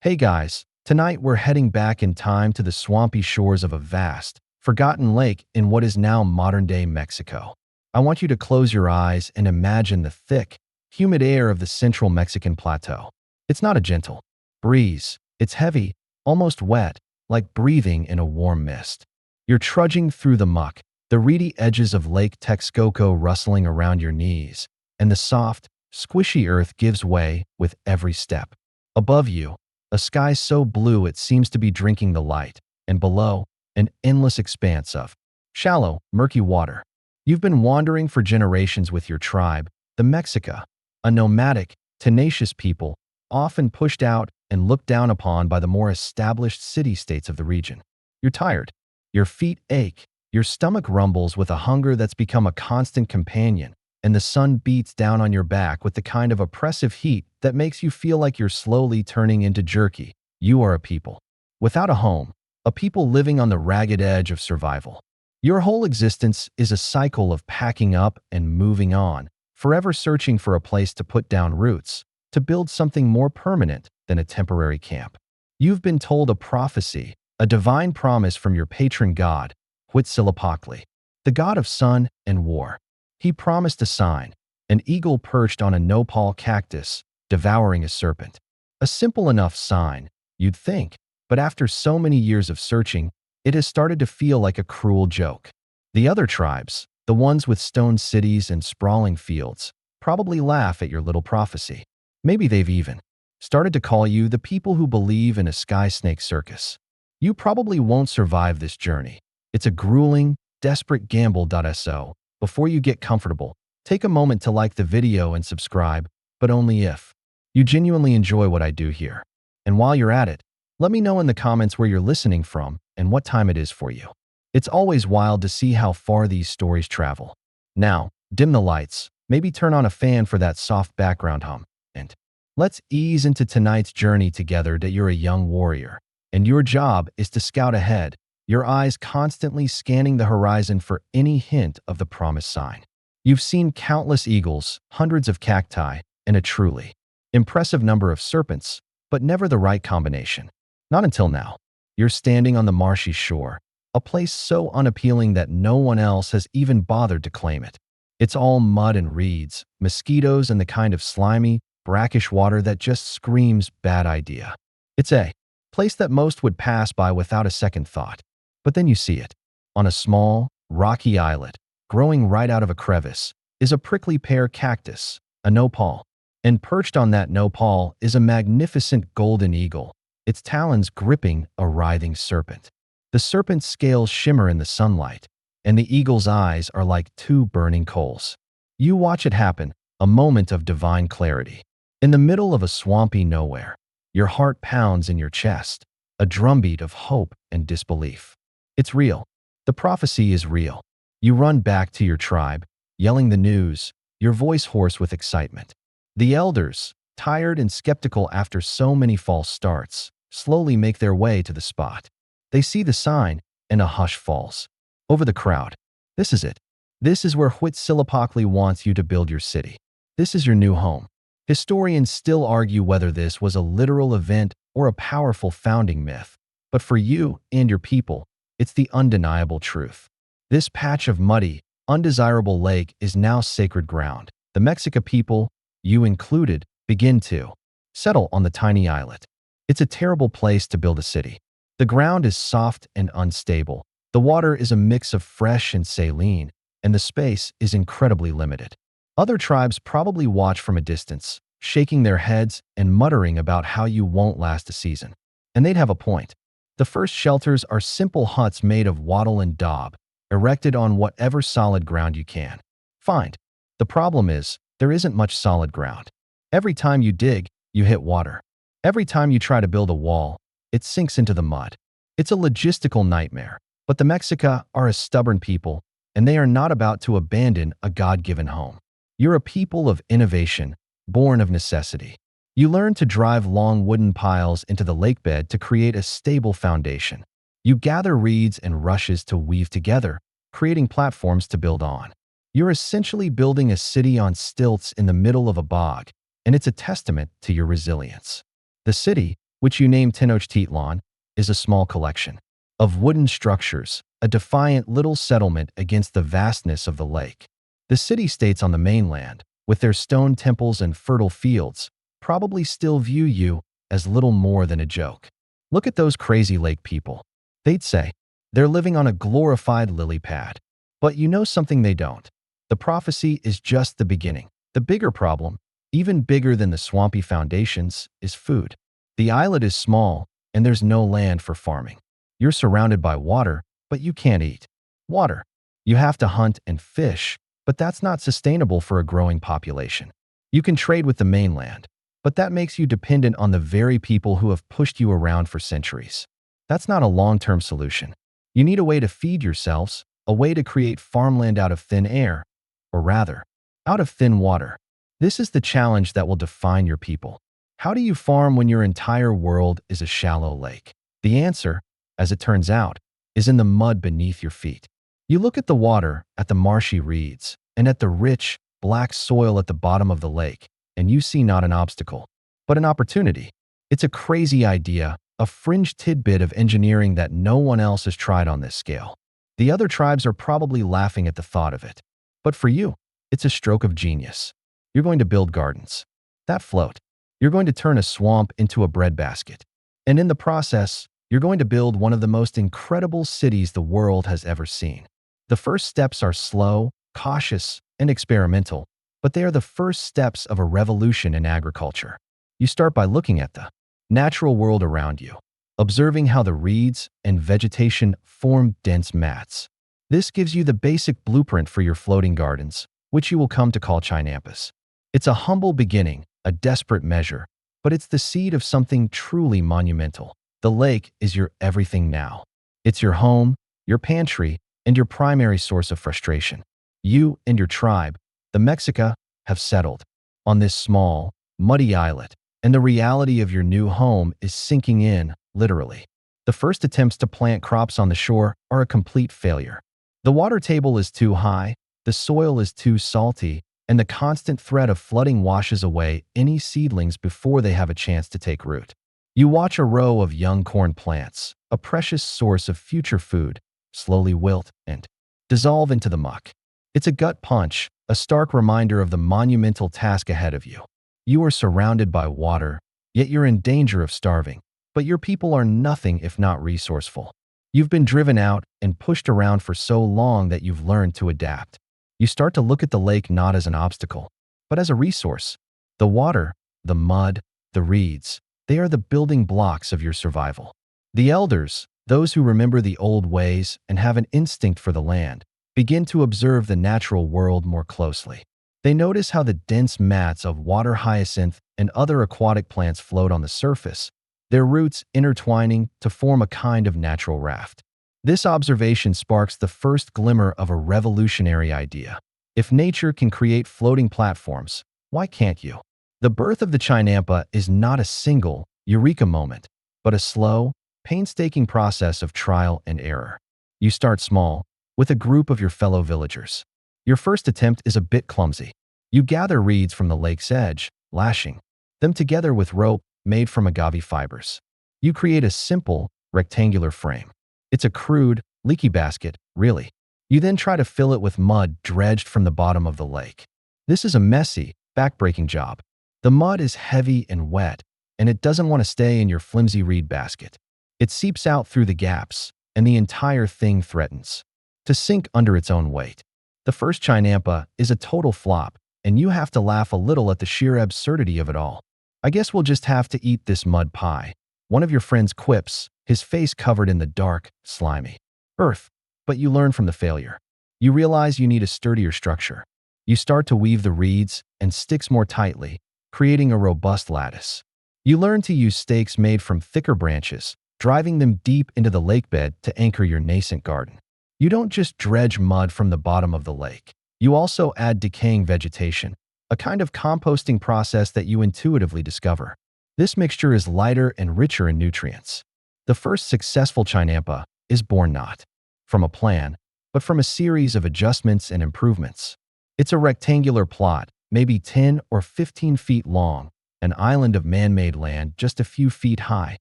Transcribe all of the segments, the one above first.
Hey guys, tonight we're heading back in time to the swampy shores of a vast, forgotten lake in what is now modern-day Mexico. I want you to close your eyes and imagine the thick, humid air of the central Mexican plateau. It's not a gentle breeze. It's heavy, almost wet, like breathing in a warm mist. You're trudging through the muck, the reedy edges of Lake Texcoco rustling around your knees, and the soft, squishy earth gives way with every step. Above you, a sky so blue it seems to be drinking the light, and below, an endless expanse of shallow, murky water. You've been wandering for generations with your tribe, the Mexica, a nomadic, tenacious people, often pushed out and looked down upon by the more established city-states of the region. You're tired. Your feet ache. Your stomach rumbles with a hunger that's become a constant companion, and the sun beats down on your back with the kind of oppressive heat that makes you feel like you're slowly turning into jerky. You are a people without a home, a people living on the ragged edge of survival. Your whole existence is a cycle of packing up and moving on, forever searching for a place to put down roots, to build something more permanent than a temporary camp. You've been told a prophecy, a divine promise from your patron god, Huitzilopochtli, the god of sun and war. He promised a sign, an eagle perched on a nopal cactus, devouring a serpent. A simple enough sign, you'd think, but after so many years of searching, it has started to feel like a cruel joke. The other tribes, the ones with stone cities and sprawling fields, probably laugh at your little prophecy. Maybe they've even started to call you the people who believe in a sky snake circus. You probably won't survive this journey. It's a grueling, desperate gamble. So, before you get comfortable, take a moment to like the video and subscribe, but only if you genuinely enjoy what I do here. And while you're at it, let me know in the comments where you're listening from and what time it is for you. It's always wild to see how far these stories travel. Now, dim the lights, maybe turn on a fan for that soft background hum, and let's ease into tonight's journey together. That you're a young warrior, and your job is to scout ahead, your eyes constantly scanning the horizon for any hint of the promised sign. You've seen countless eagles, hundreds of cacti, and a truly impressive number of serpents, but never the right combination. Not until now. You're standing on the marshy shore, a place so unappealing that no one else has even bothered to claim it. It's all mud and reeds, mosquitoes, and the kind of slimy, brackish water that just screams bad idea. It's a place that most would pass by without a second thought. But then you see it. On a small, rocky islet, growing right out of a crevice, is a prickly pear cactus, a nopal. And perched on that nopal is a magnificent golden eagle, its talons gripping a writhing serpent. The serpent's scales shimmer in the sunlight, and the eagle's eyes are like two burning coals. You watch it happen, a moment of divine clarity. In the middle of a swampy nowhere, your heart pounds in your chest, a drumbeat of hope and disbelief. It's real. The prophecy is real. You run back to your tribe, yelling the news, your voice hoarse with excitement. The elders, tired and skeptical after so many false starts, slowly make their way to the spot. They see the sign, and a hush falls over the crowd. This is it. This is where Huitzilopochtli wants you to build your city. This is your new home. Historians still argue whether this was a literal event or a powerful founding myth. But for you and your people, it's the undeniable truth. This patch of muddy, undesirable lake is now sacred ground. The Mexica people, you included, begin to settle on the tiny islet. It's a terrible place to build a city. The ground is soft and unstable. The water is a mix of fresh and saline, and the space is incredibly limited. Other tribes probably watch from a distance, shaking their heads and muttering about how you won't last a season. And they'd have a point. The first shelters are simple huts made of wattle and daub, erected on whatever solid ground you can find. The problem is, there isn't much solid ground. Every time you dig, you hit water. Every time you try to build a wall, it sinks into the mud. It's a logistical nightmare, but the Mexica are a stubborn people, and they are not about to abandon a God-given home. You're a people of innovation, born of necessity. You learn to drive long wooden piles into the lakebed to create a stable foundation. You gather reeds and rushes to weave together, creating platforms to build on. You're essentially building a city on stilts in the middle of a bog, and it's a testament to your resilience. The city, which you name Tenochtitlan, is a small collection of wooden structures, a defiant little settlement against the vastness of the lake. The city-states on the mainland, with their stone temples and fertile fields, probably still view you as little more than a joke. Look at those crazy lake people. They'd say, they're living on a glorified lily pad. But you know something they don't. The prophecy is just the beginning. The bigger problem, even bigger than the swampy foundations, is food. The islet is small, and there's no land for farming. You're surrounded by water, but you can't eat water. You have to hunt and fish, but that's not sustainable for a growing population. You can trade with the mainland, but that makes you dependent on the very people who have pushed you around for centuries. That's not a long-term solution. You need a way to feed yourselves, a way to create farmland out of thin air, or rather, out of thin water. This is the challenge that will define your people. How do you farm when your entire world is a shallow lake? The answer, as it turns out, is in the mud beneath your feet. You look at the water, at the marshy reeds, and at the rich, black soil at the bottom of the lake, and you see not an obstacle, but an opportunity. It's a crazy idea, a fringe tidbit of engineering that no one else has tried on this scale. The other tribes are probably laughing at the thought of it. But for you, it's a stroke of genius. You're going to build gardens that float. You're going to turn a swamp into a breadbasket. And in the process, you're going to build one of the most incredible cities the world has ever seen. The first steps are slow, cautious, and experimental, but they are the first steps of a revolution in agriculture. You start by looking at the natural world around you, observing how the reeds and vegetation form dense mats. This gives you the basic blueprint for your floating gardens, which you will come to call Chinampas. It's a humble beginning, a desperate measure, but it's the seed of something truly monumental. The lake is your everything now. It's your home, your pantry, and your primary source of frustration. You and your tribe, the Mexica, have settled on this small, muddy islet, and the reality of your new home is sinking in, literally. The first attempts to plant crops on the shore are a complete failure. The water table is too high, the soil is too salty, and the constant threat of flooding washes away any seedlings before they have a chance to take root. You watch a row of young corn plants, a precious source of future food, slowly wilt and dissolve into the muck. It's a gut punch, a stark reminder of the monumental task ahead of you. You are surrounded by water, yet you're in danger of starving. But your people are nothing if not resourceful. You've been driven out and pushed around for so long that you've learned to adapt. You start to look at the lake not as an obstacle, but as a resource. The water, the mud, the reeds, they are the building blocks of your survival. The elders, those who remember the old ways and have an instinct for the land, begin to observe the natural world more closely. They notice how the dense mats of water hyacinth and other aquatic plants float on the surface, their roots intertwining to form a kind of natural raft. This observation sparks the first glimmer of a revolutionary idea. If nature can create floating platforms, why can't you? The birth of the Chinampa is not a single, eureka moment, but a slow, painstaking process of trial and error. You start small, with a group of your fellow villagers. Your first attempt is a bit clumsy. You gather reeds from the lake's edge, lashing them together with rope made from agave fibers. You create a simple, rectangular frame. It's a crude, leaky basket, really. You then try to fill it with mud dredged from the bottom of the lake. This is a messy, backbreaking job. The mud is heavy and wet, and it doesn't want to stay in your flimsy reed basket. It seeps out through the gaps, and the entire thing threatens to sink under its own weight. The first Chinampa is a total flop, and you have to laugh a little at the sheer absurdity of it all. I guess we'll just have to eat this mud pie. One of your friends quips, his face covered in the dark, slimy earth. But you learn from the failure. You realize you need a sturdier structure. You start to weave the reeds and sticks more tightly, creating a robust lattice. You learn to use stakes made from thicker branches, driving them deep into the lakebed to anchor your nascent garden. You don't just dredge mud from the bottom of the lake. You also add decaying vegetation, a kind of composting process that you intuitively discover. This mixture is lighter and richer in nutrients. The first successful Chinampa is born not from a plan, but from a series of adjustments and improvements. It's a rectangular plot, maybe 10 or 15 feet long, an island of man-made land just a few feet high,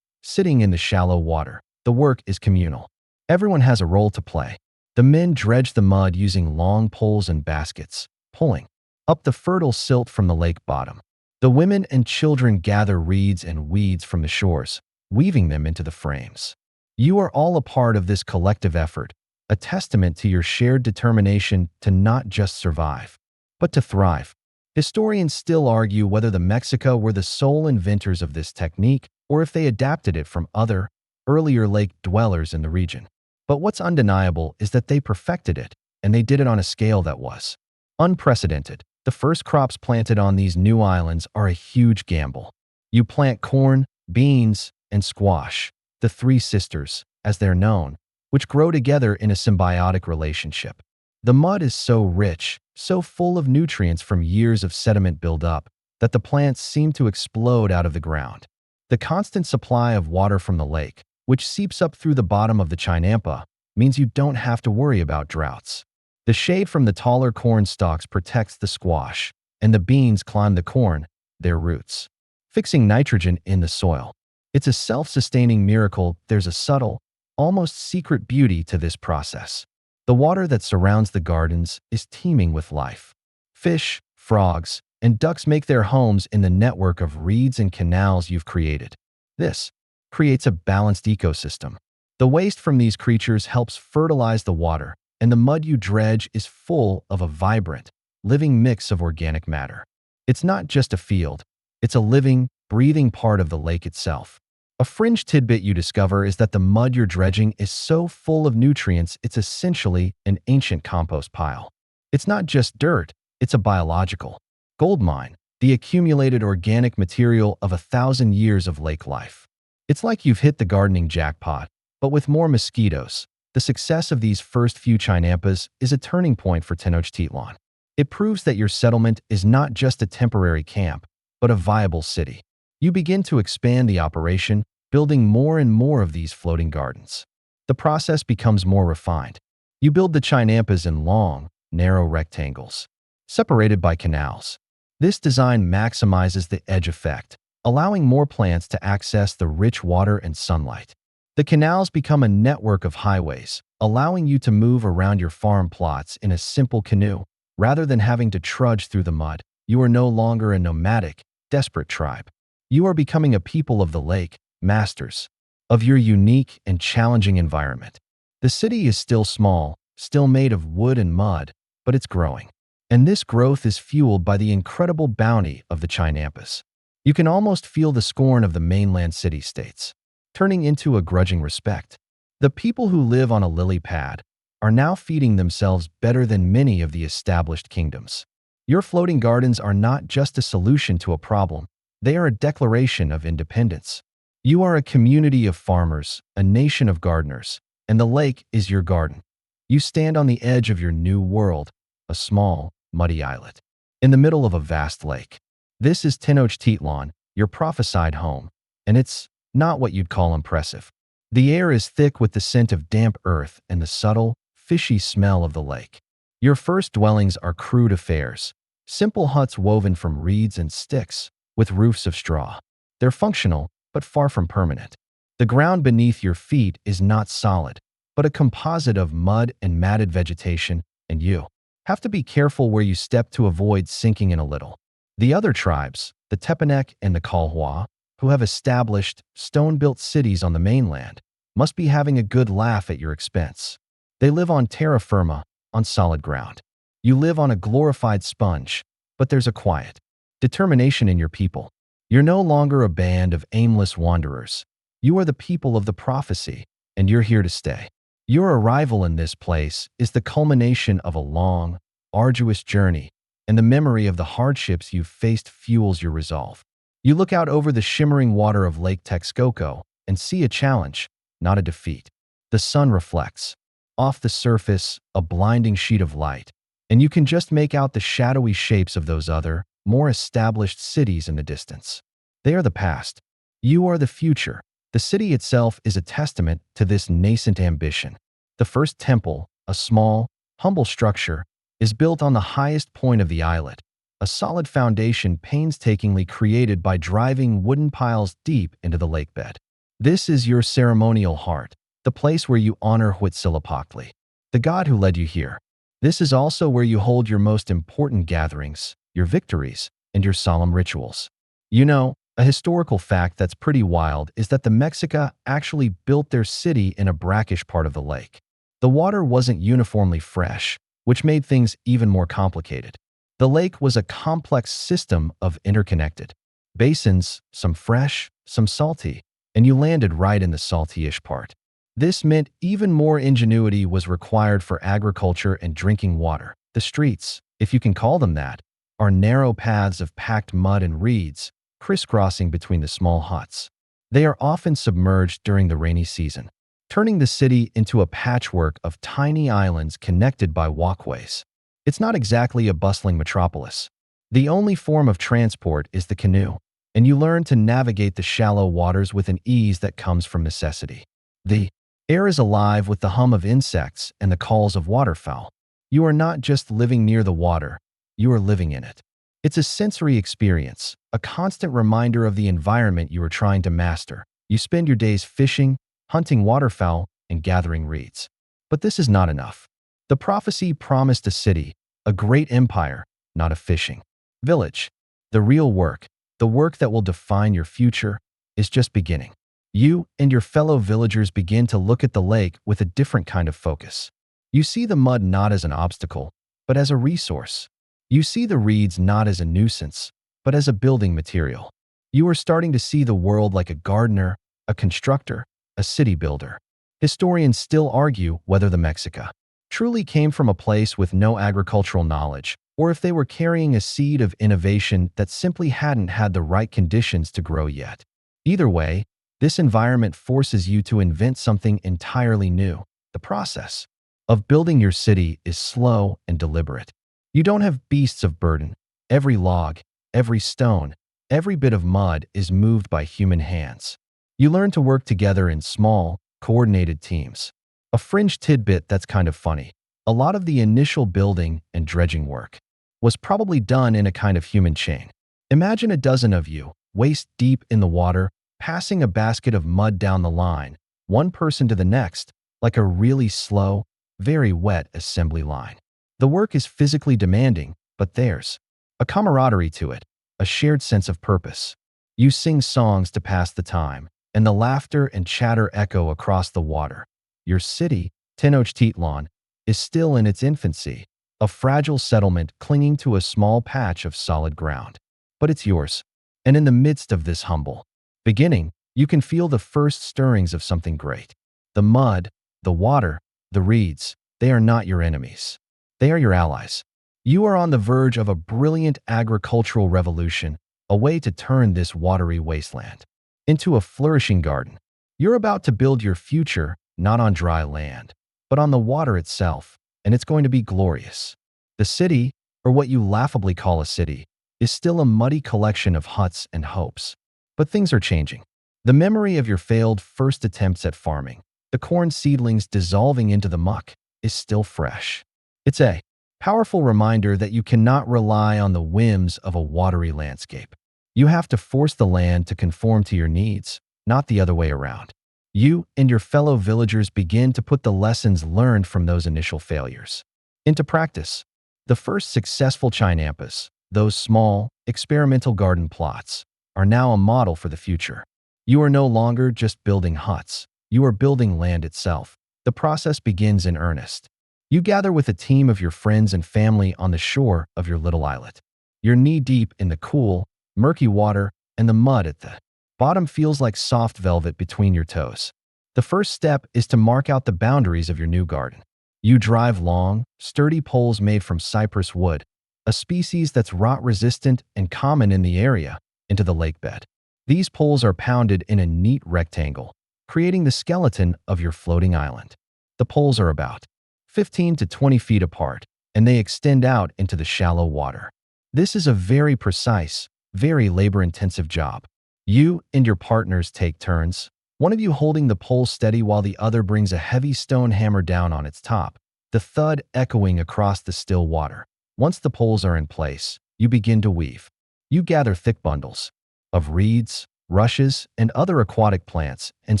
sitting in the shallow water. The work is communal. Everyone has a role to play. The men dredge the mud using long poles and baskets, pulling up the fertile silt from the lake bottom. The women and children gather reeds and weeds from the shores, weaving them into the frames. You are all a part of this collective effort, a testament to your shared determination to not just survive, but to thrive. Historians still argue whether the Mexica were the sole inventors of this technique or if they adapted it from other, earlier lake dwellers in the region. But what's undeniable is that they perfected it, and they did it on a scale that was unprecedented. The first crops planted on these new islands are a huge gamble. You plant corn, beans, and squash, the three sisters, as they're known, which grow together in a symbiotic relationship. The mud is so rich, so full of nutrients from years of sediment buildup, that the plants seem to explode out of the ground. The constant supply of water from the lake, which seeps up through the bottom of the Chinampa, means you don't have to worry about droughts. The shade from the taller corn stalks protects the squash, and the beans climb the corn, their roots, fixing nitrogen in the soil. It's a self-sustaining miracle. There's a subtle, almost secret beauty to this process. The water that surrounds the gardens is teeming with life. Fish, frogs, and ducks make their homes in the network of reeds and canals you've created. This creates a balanced ecosystem. The waste from these creatures helps fertilize the water, and the mud you dredge is full of a vibrant, living mix of organic matter. It's not just a field, it's a living, breathing part of the lake itself. A fringe tidbit you discover is that the mud you're dredging is so full of nutrients it's essentially an ancient compost pile. It's not just dirt, it's a biological gold mine, the accumulated organic material of 1,000 years of lake life. It's like you've hit the gardening jackpot, but with more mosquitoes. The success of these first few Chinampas is a turning point for Tenochtitlan. It proves that your settlement is not just a temporary camp, but a viable city. You begin to expand the operation, building more and more of these floating gardens. The process becomes more refined. You build the Chinampas in long, narrow rectangles, separated by canals. This design maximizes the edge effect, allowing more plants to access the rich water and sunlight. The canals become a network of highways, allowing you to move around your farm plots in a simple canoe. Rather than having to trudge through the mud, you are no longer a nomadic, desperate tribe. You are becoming a people of the lake, masters of your unique and challenging environment. The city is still small, still made of wood and mud, but it's growing. And this growth is fueled by the incredible bounty of the Chinampas. You can almost feel the scorn of the mainland city-states turning into a grudging respect. The people who live on a lily pad are now feeding themselves better than many of the established kingdoms. Your floating gardens are not just a solution to a problem, they are a declaration of independence. You are a community of farmers, a nation of gardeners, and the lake is your garden. You stand on the edge of your new world, a small, muddy islet, in the middle of a vast lake. This is Tenochtitlan, your prophesied home, and it's not what you'd call impressive. The air is thick with the scent of damp earth and the subtle, fishy smell of the lake. Your first dwellings are crude affairs, simple huts woven from reeds and sticks, with roofs of straw. They're functional, but far from permanent. The ground beneath your feet is not solid, but a composite of mud and matted vegetation, and you have to be careful where you step to avoid sinking in a little. The other tribes, the Tepanek and the Kalhua, who have established, stone-built cities on the mainland, must be having a good laugh at your expense. They live on terra firma, on solid ground. You live on a glorified sponge, but there's a quiet determination in your people. You're no longer a band of aimless wanderers. You are the people of the prophecy, and you're here to stay. Your arrival in this place is the culmination of a long, arduous journey, and the memory of the hardships you've faced fuels your resolve. You look out over the shimmering water of Lake Texcoco and see a challenge, not a defeat. The sun reflects off the surface, a blinding sheet of light, and you can just make out the shadowy shapes of those other, more established cities in the distance. They are the past. You are the future. The city itself is a testament to this nascent ambition. The first temple, a small, humble structure, is built on the highest point of the islet, a solid foundation painstakingly created by driving wooden piles deep into the lake bed. This is your ceremonial heart, the place where you honor Huitzilopochtli, the god who led you here. This is also where you hold your most important gatherings, your victories, and your solemn rituals. You know, a historical fact that's pretty wild is that the Mexica actually built their city in a brackish part of the lake. The water wasn't uniformly fresh, which made things even more complicated. The lake was a complex system of interconnected basins, some fresh, some salty, and you landed right in the salty-ish part. This meant even more ingenuity was required for agriculture and drinking water. The streets, if you can call them that, are narrow paths of packed mud and reeds, crisscrossing between the small huts. They are often submerged during the rainy season, turning the city into a patchwork of tiny islands connected by walkways. It's not exactly a bustling metropolis. The only form of transport is the canoe, and you learn to navigate the shallow waters with an ease that comes from necessity. The air is alive with the hum of insects and the calls of waterfowl. You are not just living near the water, you are living in it. It's a sensory experience, a constant reminder of the environment you are trying to master. You spend your days fishing, hunting waterfowl, and gathering reeds. But this is not enough. The prophecy promised a city, a great empire, not a fishing village. The real work, the work that will define your future, is just beginning. You and your fellow villagers begin to look at the lake with a different kind of focus. You see the mud not as an obstacle, but as a resource. You see the reeds not as a nuisance, but as a building material. You are starting to see the world like a gardener, a constructor, a city builder. Historians still argue whether the Mexica truly came from a place with no agricultural knowledge, or if they were carrying a seed of innovation that simply hadn't had the right conditions to grow yet. Either way, this environment forces you to invent something entirely new. The process of building your city is slow and deliberate. You don't have beasts of burden. Every log, every stone, every bit of mud is moved by human hands. You learn to work together in small, coordinated teams. A fringe tidbit that's kind of funny. A lot of the initial building and dredging work was probably done in a kind of human chain. Imagine a dozen of you, waist deep in the water, passing a basket of mud down the line, one person to the next, like a really slow, very wet assembly line. The work is physically demanding, but there's a camaraderie to it, a shared sense of purpose. You sing songs to pass the time, and the laughter and chatter echo across the water. Your city, Tenochtitlan, is still in its infancy, a fragile settlement clinging to a small patch of solid ground. But it's yours, and in the midst of this humble beginning, you can feel the first stirrings of something great. The mud, the water, the reeds, they are not your enemies. They are your allies. You are on the verge of a brilliant agricultural revolution, a way to turn this watery wasteland into a flourishing garden. You're about to build your future not on dry land, but on the water itself, and it's going to be glorious. The city, or what you laughably call a city, is still a muddy collection of huts and hopes. But things are changing. The memory of your failed first attempts at farming, the corn seedlings dissolving into the muck, is still fresh. It's a powerful reminder that you cannot rely on the whims of a watery landscape. You have to force the land to conform to your needs, not the other way around. You and your fellow villagers begin to put the lessons learned from those initial failures into practice. The first successful Chinampas, those small, experimental garden plots, are now a model for the future. You are no longer just building huts. You are building land itself. The process begins in earnest. You gather with a team of your friends and family on the shore of your little islet. You're knee-deep in the cool, murky water, and the mud at the bottom feels like soft velvet between your toes. The first step is to mark out the boundaries of your new garden. You drive long, sturdy poles made from cypress wood, a species that's rot-resistant and common in the area, into the lake bed. These poles are pounded in a neat rectangle, creating the skeleton of your floating island. The poles are about 15 to 20 feet apart, and they extend out into the shallow water. This is a very precise, very labor-intensive job. You and your partners take turns, one of you holding the pole steady while the other brings a heavy stone hammer down on its top, the thud echoing across the still water. Once the poles are in place, you begin to weave. You gather thick bundles of reeds, rushes, and other aquatic plants and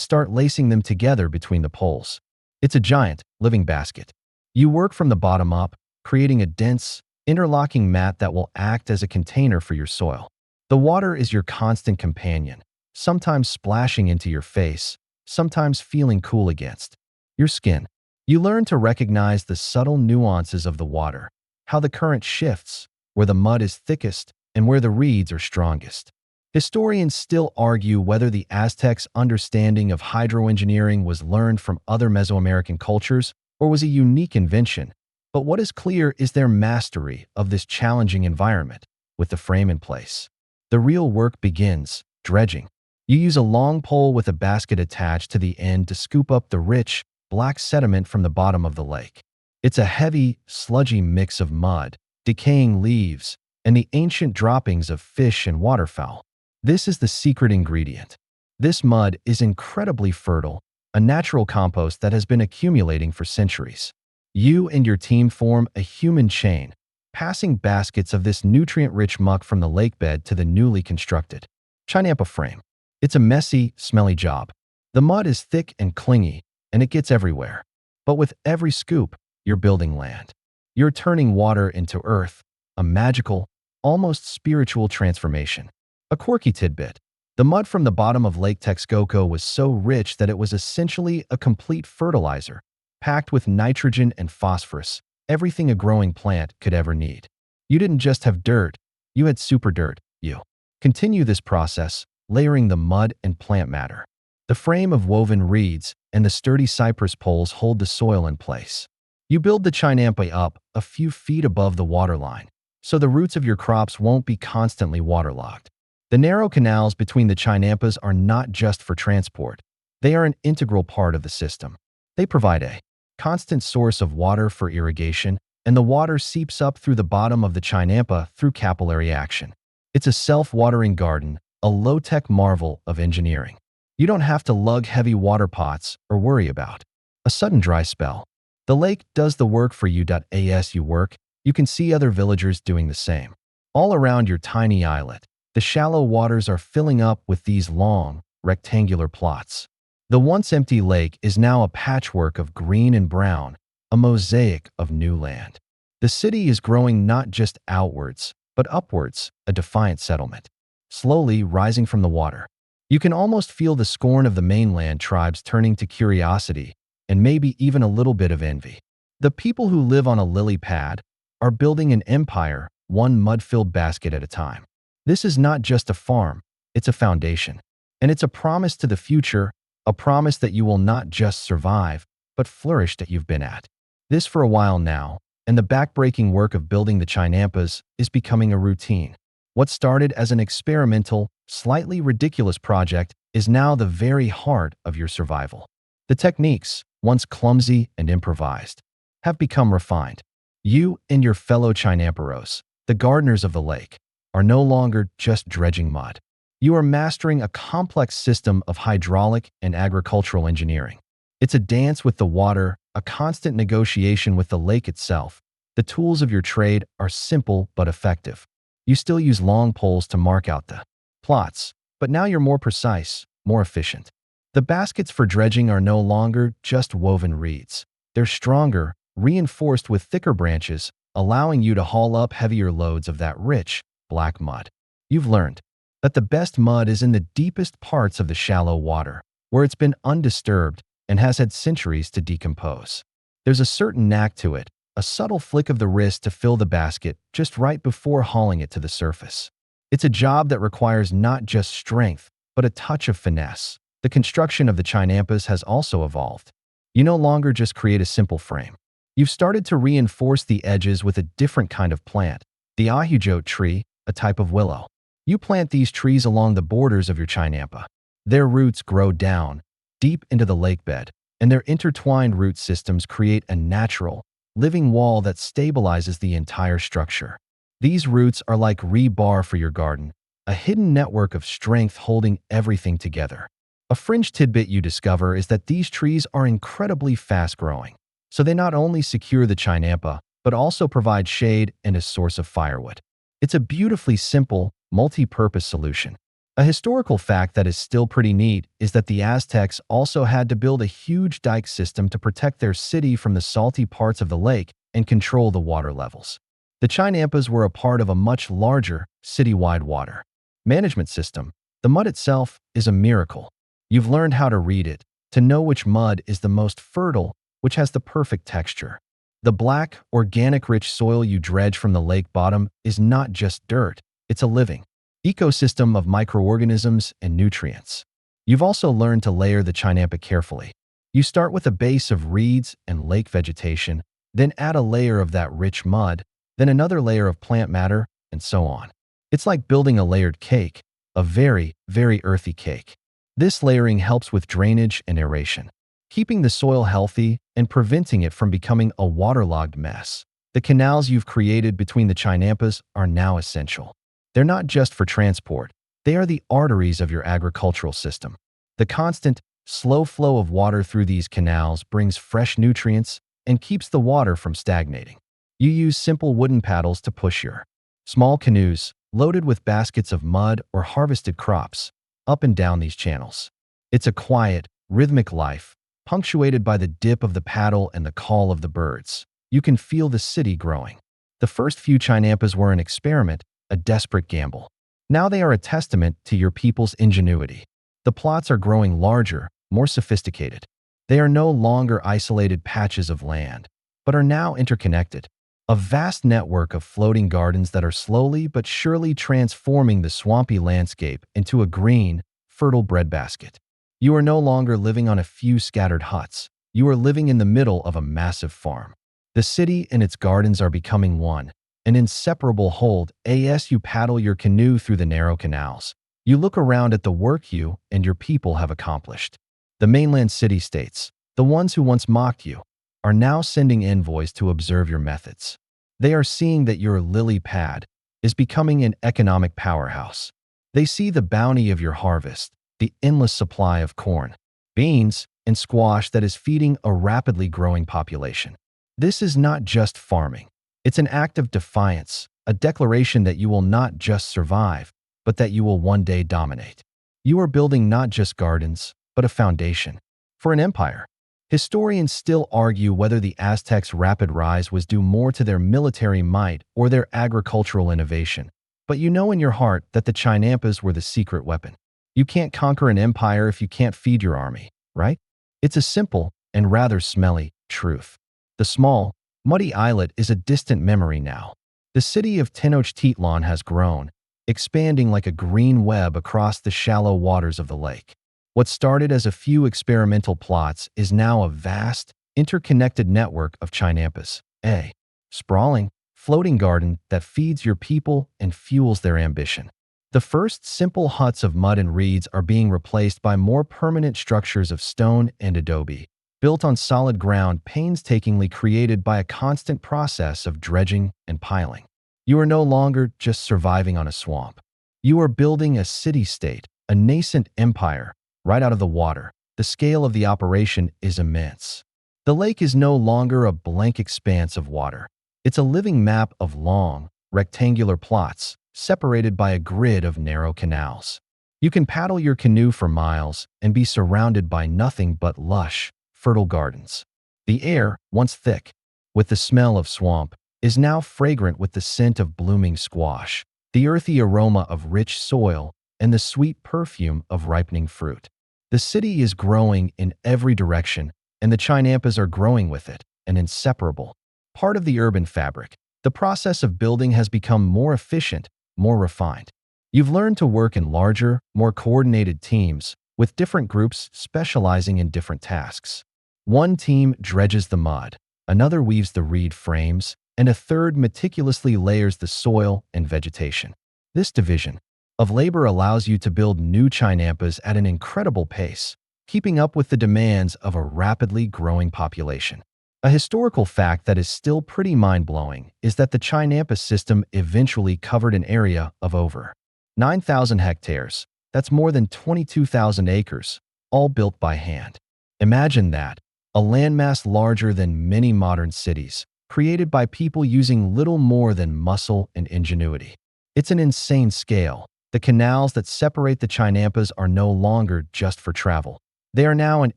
start lacing them together between the poles. It's a giant, living basket. You work from the bottom up, creating a dense, interlocking mat that will act as a container for your soil. The water is your constant companion, sometimes splashing into your face, sometimes feeling cool against your skin. You learn to recognize the subtle nuances of the water, how the current shifts, where the mud is thickest and where the reeds are strongest. Historians still argue whether the Aztecs' understanding of hydroengineering was learned from other Mesoamerican cultures or was a unique invention, but what is clear is their mastery of this challenging environment. With the frame in place, the real work begins: dredging. You use a long pole with a basket attached to the end to scoop up the rich, black sediment from the bottom of the lake. It's a heavy, sludgy mix of mud, decaying leaves, and the ancient droppings of fish and waterfowl. This is the secret ingredient. This mud is incredibly fertile, a natural compost that has been accumulating for centuries. You and your team form a human chain, passing baskets of this nutrient-rich muck from the lake bed to the newly constructed Chinampa frame. It's a messy, smelly job. The mud is thick and clingy, and it gets everywhere. But with every scoop, you're building land. You're turning water into earth, a magical, almost spiritual transformation. A quirky tidbit: the mud from the bottom of Lake Texcoco was so rich that it was essentially a complete fertilizer, packed with nitrogen and phosphorus, everything a growing plant could ever need. You didn't just have dirt, you had super dirt. You continue this process, layering the mud and plant matter. The frame of woven reeds and the sturdy cypress poles hold the soil in place. You build the Chinampa up a few feet above the waterline, so the roots of your crops won't be constantly waterlogged. The narrow canals between the Chinampas are not just for transport. They are an integral part of the system. They provide a constant source of water for irrigation, and the water seeps up through the bottom of the Chinampa through capillary action. It's a self-watering garden, a low-tech marvel of engineering. You don't have to lug heavy water pots or worry about a sudden dry spell. The lake does the work for you. As you work, you can see other villagers doing the same. All around your tiny islet, the shallow waters are filling up with these long, rectangular plots. The once empty lake is now a patchwork of green and brown, a mosaic of new land. The city is growing not just outwards, but upwards, a defiant settlement, slowly rising from the water. You can almost feel the scorn of the mainland tribes turning to curiosity and maybe even a little bit of envy. The people who live on a lily pad are building an empire, one mud-filled basket at a time. This is not just a farm, it's a foundation. And it's a promise to the future, a promise that you will not just survive, but flourish. That you've been at this for a while now, and the backbreaking work of building the Chinampas is becoming a routine. What started as an experimental, slightly ridiculous project is now the very heart of your survival. The techniques, once clumsy and improvised, have become refined. You and your fellow Chinamperos, the gardeners of the lake, are no longer just dredging mud. You are mastering a complex system of hydraulic and agricultural engineering. It's a dance with the water, a constant negotiation with the lake itself. The tools of your trade are simple but effective. You still use long poles to mark out the plots, but now you're more precise, more efficient. The baskets for dredging are no longer just woven reeds. They're stronger, reinforced with thicker branches, allowing you to haul up heavier loads of that rich, black mud. You've learned that the best mud is in the deepest parts of the shallow water, where it's been undisturbed and has had centuries to decompose. There's a certain knack to it, a subtle flick of the wrist to fill the basket just right before hauling it to the surface. It's a job that requires not just strength, but a touch of finesse. The construction of the Chinampas has also evolved. You no longer just create a simple frame. You've started to reinforce the edges with a different kind of plant, the ahujote tree, a type of willow. You plant these trees along the borders of your Chinampa. Their roots grow down, deep into the lake bed, and their intertwined root systems create a natural, living wall that stabilizes the entire structure. These roots are like rebar for your garden, a hidden network of strength holding everything together. A fringe tidbit you discover is that these trees are incredibly fast-growing, so they not only secure the Chinampa, but also provide shade and a source of firewood. It's a beautifully simple, multi-purpose solution. A historical fact that is still pretty neat is that the Aztecs also had to build a huge dike system to protect their city from the salty parts of the lake and control the water levels. The Chinampas were a part of a much larger, citywide water management system. The mud itself is a miracle. You've learned how to read it, to know which mud is the most fertile, which has the perfect texture. The black, organic rich soil you dredge from the lake bottom is not just dirt, it's a living ecosystem of microorganisms and nutrients. You've also learned to layer the Chinampa carefully. You start with a base of reeds and lake vegetation, then add a layer of that rich mud, then another layer of plant matter, and so on. It's like building a layered cake, a very, very earthy cake. This layering helps with drainage and aeration, keeping the soil healthy and preventing it from becoming a waterlogged mess. The canals you've created between the Chinampas are now essential. They're not just for transport, they are the arteries of your agricultural system. The constant, slow flow of water through these canals brings fresh nutrients and keeps the water from stagnating. You use simple wooden paddles to push your small canoes, loaded with baskets of mud or harvested crops, up and down these channels. It's a quiet, rhythmic life, punctuated by the dip of the paddle and the call of the birds. You can feel the city growing. The first few Chinampas were an experiment, a desperate gamble. Now they are a testament to your people's ingenuity. The plots are growing larger, more sophisticated. They are no longer isolated patches of land, but are now interconnected. A vast network of floating gardens that are slowly but surely transforming the swampy landscape into a green, fertile breadbasket. You are no longer living on a few scattered huts. You are living in the middle of a massive farm. The city and its gardens are becoming one, an inseparable whole. As you paddle your canoe through the narrow canals, you look around at the work you and your people have accomplished. The mainland city-states, the ones who once mocked you, are now sending envoys to observe your methods. They are seeing that your lily pad is becoming an economic powerhouse. They see the bounty of your harvest, the endless supply of corn, beans, and squash that is feeding a rapidly growing population. This is not just farming. It's an act of defiance, a declaration that you will not just survive, but that you will one day dominate. You are building not just gardens, but a foundation for an empire. Historians still argue whether the Aztecs' rapid rise was due more to their military might or their agricultural innovation. But you know in your heart that the Chinampas were the secret weapon. You can't conquer an empire if you can't feed your army, right? It's a simple and rather smelly truth. The small, muddy islet is a distant memory now. The city of Tenochtitlan has grown, expanding like a green web across the shallow waters of the lake. What started as a few experimental plots is now a vast, interconnected network of Chinampas, a sprawling, floating garden that feeds your people and fuels their ambition. The first simple huts of mud and reeds are being replaced by more permanent structures of stone and adobe, built on solid ground painstakingly created by a constant process of dredging and piling. You are no longer just surviving on a swamp. You are building a city-state, a nascent empire, right out of the water. The scale of the operation is immense. The lake is no longer a blank expanse of water. It's a living map of long, rectangular plots, separated by a grid of narrow canals. You can paddle your canoe for miles and be surrounded by nothing but lush, fertile gardens. The air, once thick with the smell of swamp, is now fragrant with the scent of blooming squash, the earthy aroma of rich soil, and the sweet perfume of ripening fruit. The city is growing in every direction, and the Chinampas are growing with it, an inseparable part of the urban fabric. The process of building has become more efficient, more refined. You've learned to work in larger, more coordinated teams, with different groups specializing in different tasks. One team dredges the mud, another weaves the reed frames, and a third meticulously layers the soil and vegetation. This division of labor allows you to build new Chinampas at an incredible pace, keeping up with the demands of a rapidly growing population. A historical fact that is still pretty mind-blowing is that the Chinampa system eventually covered an area of over 9,000 hectares. That's more than 22,000 acres, all built by hand. Imagine that, a landmass larger than many modern cities, created by people using little more than muscle and ingenuity. It's an insane scale. The canals that separate the Chinampas are no longer just for travel. They are now an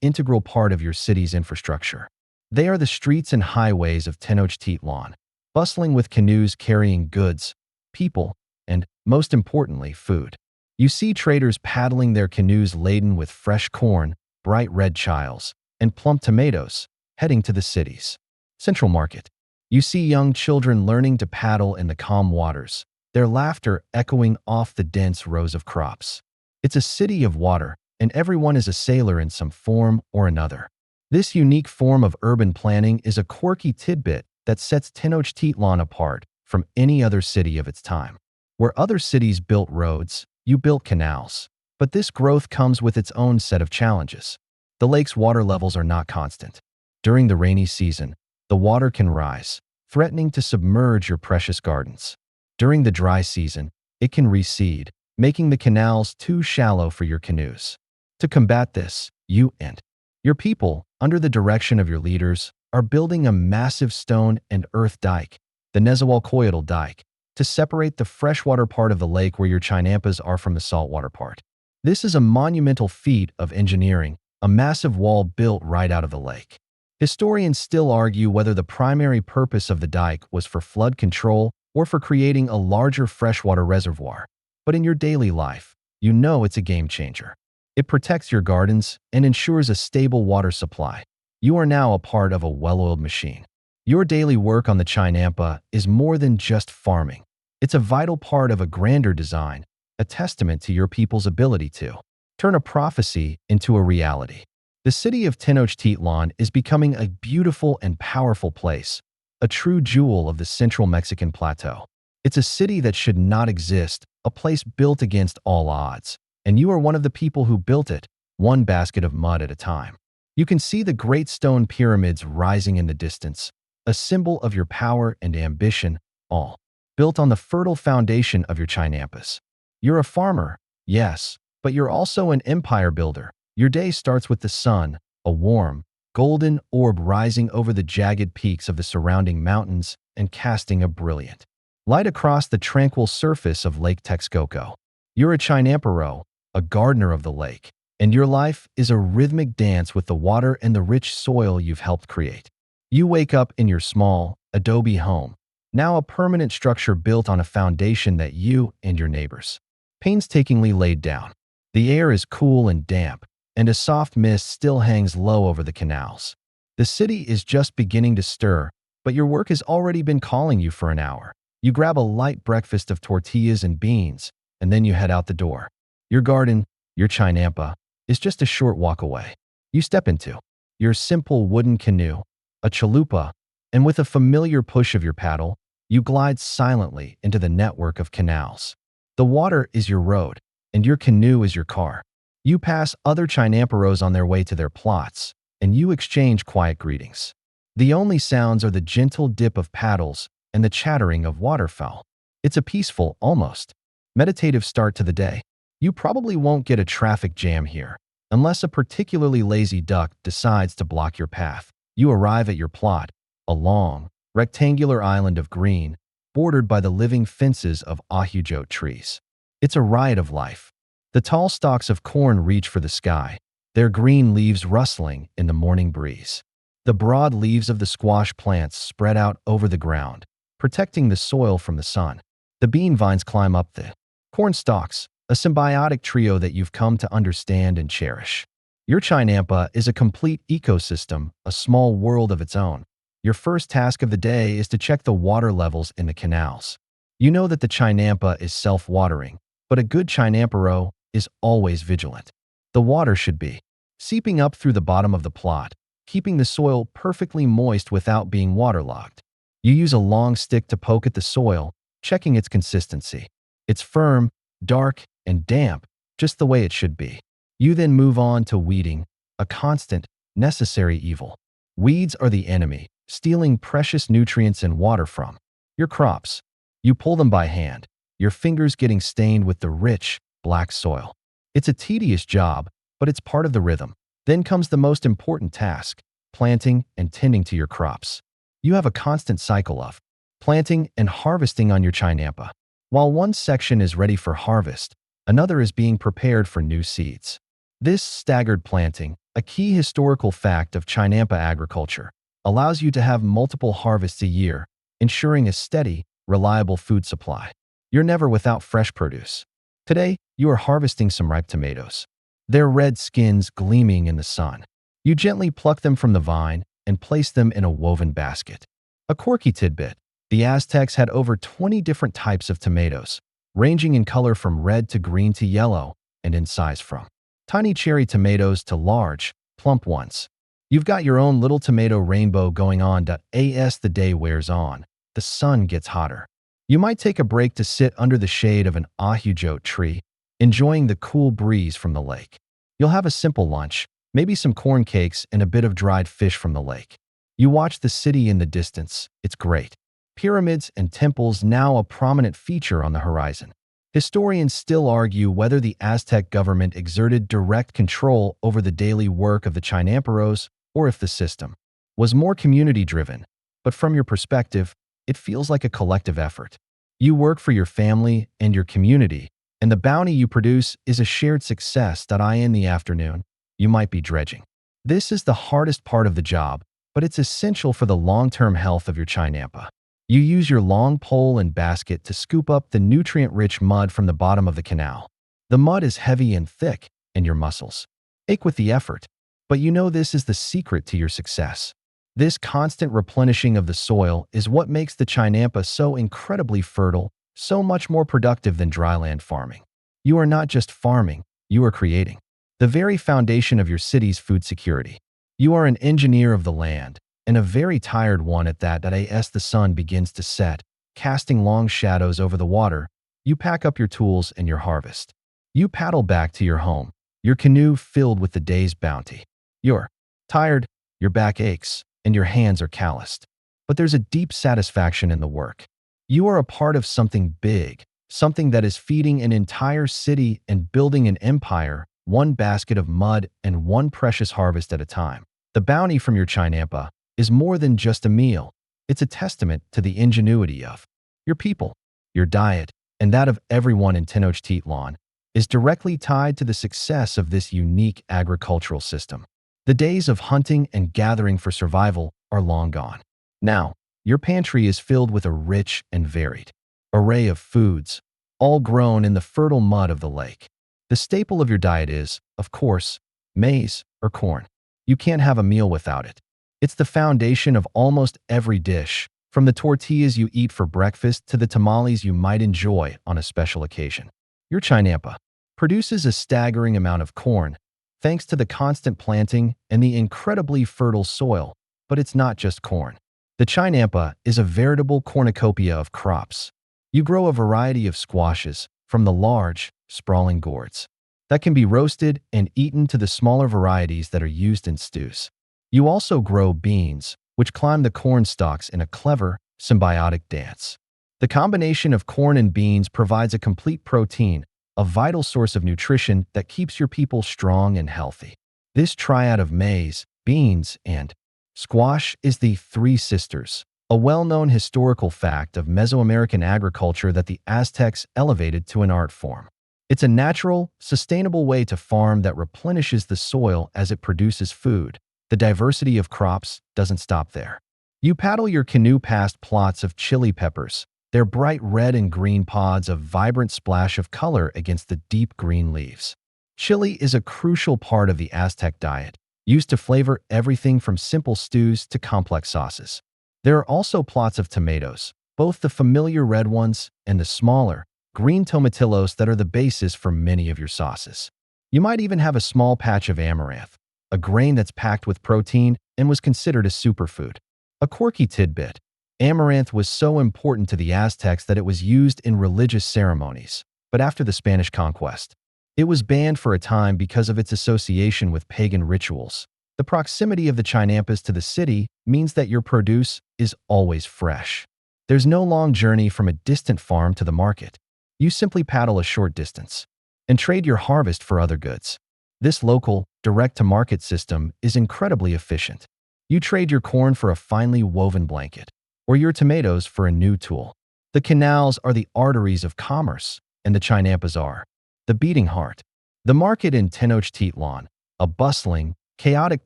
integral part of your city's infrastructure. They are the streets and highways of Tenochtitlan, bustling with canoes carrying goods, people, and, most importantly, food. You see traders paddling their canoes laden with fresh corn, bright red chiles, and plump tomatoes, heading to the city's central market. You see young children learning to paddle in the calm waters, their laughter echoing off the dense rows of crops. It's a city of water, and everyone is a sailor in some form or another. This unique form of urban planning is a quirky tidbit that sets Tenochtitlan apart from any other city of its time. Where other cities built roads, you built canals. But this growth comes with its own set of challenges. The lake's water levels are not constant. During the rainy season, the water can rise, threatening to submerge your precious gardens. During the dry season, it can recede, making the canals too shallow for your canoes. To combat this, you and your people, under the direction of your leaders, are building a massive stone and earth dike, the Nezahualcóyotl dike, to separate the freshwater part of the lake where your Chinampas are from the saltwater part. This is a monumental feat of engineering, a massive wall built right out of the lake. Historians still argue whether the primary purpose of the dike was for flood control or for creating a larger freshwater reservoir. But in your daily life, you know it's a game changer. It protects your gardens and ensures a stable water supply. You are now a part of a well-oiled machine. Your daily work on the Chinampa is more than just farming. It's a vital part of a grander design, a testament to your people's ability to turn a prophecy into a reality. The city of Tenochtitlan is becoming a beautiful and powerful place, a true jewel of the central Mexican plateau. It's a city that should not exist, a place built against all odds. And you are one of the people who built it, one basket of mud at a time. You can see the great stone pyramids rising in the distance, a symbol of your power and ambition, all built on the fertile foundation of your Chinampas. You're a farmer, yes, but you're also an empire builder. Your day starts with the sun, a warm, golden orb rising over the jagged peaks of the surrounding mountains and casting a brilliant light across the tranquil surface of Lake Texcoco. You're a Chinamparo, a gardener of the lake, and your life is a rhythmic dance with the water and the rich soil you've helped create. You wake up in your small, adobe home, now a permanent structure built on a foundation that you and your neighbors painstakingly laid down. The air is cool and damp, and a soft mist still hangs low over the canals. The city is just beginning to stir, but your work has already been calling you for an hour. You grab a light breakfast of tortillas and beans, and then you head out the door. Your garden, your Chinampa, is just a short walk away. You step into your simple wooden canoe, a chalupa, and with a familiar push of your paddle, you glide silently into the network of canals. The water is your road, and your canoe is your car. You pass other Chinamparos on their way to their plots, and you exchange quiet greetings. The only sounds are the gentle dip of paddles and the chattering of waterfowl. It's a peaceful, almost meditative start to the day. You probably won't get a traffic jam here, unless a particularly lazy duck decides to block your path. You arrive at your plot, a long, rectangular island of green, bordered by the living fences of ahujote trees. It's a riot of life. The tall stalks of corn reach for the sky, their green leaves rustling in the morning breeze. The broad leaves of the squash plants spread out over the ground, protecting the soil from the sun. The bean vines climb up the corn stalks, a symbiotic trio that you've come to understand and cherish. Your Chinampa is a complete ecosystem, a small world of its own. Your first task of the day is to check the water levels in the canals. You know that the Chinampa is self-watering, but a good Chinamparo is always vigilant. The water should be seeping up through the bottom of the plot, keeping the soil perfectly moist without being waterlogged. You use a long stick to poke at the soil, checking its consistency. It's firm, dark, and damp, just the way it should be. You then move on to weeding, a constant, necessary evil. Weeds are the enemy, stealing precious nutrients and water from your crops. You pull them by hand, your fingers getting stained with the rich, black soil. It's a tedious job, but it's part of the rhythm. Then comes the most important task, planting and tending to your crops. You have a constant cycle of planting and harvesting on your Chinampa. While one section is ready for harvest, another is being prepared for new seeds. This staggered planting, a key historical fact of Chinampa agriculture, allows you to have multiple harvests a year, ensuring a steady, reliable food supply. You're never without fresh produce. Today, you are harvesting some ripe tomatoes. Their red skins gleaming in the sun. You gently pluck them from the vine and place them in a woven basket. A quirky tidbit: the Aztecs had over 20 different types of tomatoes, ranging in color from red to green to yellow, and in size from tiny cherry tomatoes to large, plump ones. You've got your own little tomato rainbow going on. As the day wears on, the sun gets hotter. You might take a break to sit under the shade of an ahujote tree, enjoying the cool breeze from the lake. You'll have a simple lunch, maybe some corn cakes and a bit of dried fish from the lake. You watch the city in the distance. It's great. Pyramids and temples now a prominent feature on the horizon. Historians still argue whether the Aztec government exerted direct control over the daily work of the Chinamperos or if the system was more community-driven. But from your perspective, it feels like a collective effort. You work for your family and your community, and the bounty you produce is a shared success. In the afternoon, you might be dredging. This is the hardest part of the job, but it's essential for the long-term health of your Chinampa. You use your long pole and basket to scoop up the nutrient-rich mud from the bottom of the canal. The mud is heavy and thick, and your muscles ache with the effort. But you know this is the secret to your success. This constant replenishing of the soil is what makes the Chinampa so incredibly fertile, so much more productive than dryland farming. You are not just farming, you are creating the very foundation of your city's food security. You are an engineer of the land, and a very tired one at that. As the sun begins to set, casting long shadows over the water, you pack up your tools and your harvest. You paddle back to your home, your canoe filled with the day's bounty. You're tired, your back aches, and your hands are calloused. But there's a deep satisfaction in the work. You are a part of something big, something that is feeding an entire city and building an empire, one basket of mud and one precious harvest at a time. The bounty from your Chinampa is more than just a meal. It's a testament to the ingenuity of your people. Your diet, and that of everyone in Tenochtitlan, is directly tied to the success of this unique agricultural system. The days of hunting and gathering for survival are long gone. Now, your pantry is filled with a rich and varied array of foods, all grown in the fertile mud of the lake. The staple of your diet is, of course, maize or corn. You can't have a meal without it. It's the foundation of almost every dish, from the tortillas you eat for breakfast to the tamales you might enjoy on a special occasion. Your Chinampa produces a staggering amount of corn, thanks to the constant planting and the incredibly fertile soil. But it's not just corn. The Chinampa is a veritable cornucopia of crops. You grow a variety of squashes, from the large, sprawling gourds that can be roasted and eaten to the smaller varieties that are used in stews. You also grow beans, which climb the corn stalks in a clever, symbiotic dance. The combination of corn and beans provides a complete protein, a vital source of nutrition that keeps your people strong and healthy. This triad of maize, beans, and squash is the Three Sisters, a well-known historical fact of Mesoamerican agriculture that the Aztecs elevated to an art form. It's a natural, sustainable way to farm that replenishes the soil as it produces food. The diversity of crops doesn't stop there. You paddle your canoe past plots of chili peppers, their bright red and green pods a vibrant splash of color against the deep green leaves. Chili is a crucial part of the Aztec diet, used to flavor everything from simple stews to complex sauces. There are also plots of tomatoes, both the familiar red ones and the smaller, green tomatillos that are the basis for many of your sauces. You might even have a small patch of amaranth, a grain that's packed with protein and was considered a superfood. A quirky tidbit: amaranth was so important to the Aztecs that it was used in religious ceremonies, but after the Spanish conquest, it was banned for a time because of its association with pagan rituals. The proximity of the Chinampas to the city means that your produce is always fresh. There's no long journey from a distant farm to the market. You simply paddle a short distance and trade your harvest for other goods. This local, direct-to-market system is incredibly efficient. You trade your corn for a finely woven blanket, or your tomatoes for a new tool. The canals are the arteries of commerce, and the Chinampas are the beating heart. The market in Tenochtitlan, a bustling, chaotic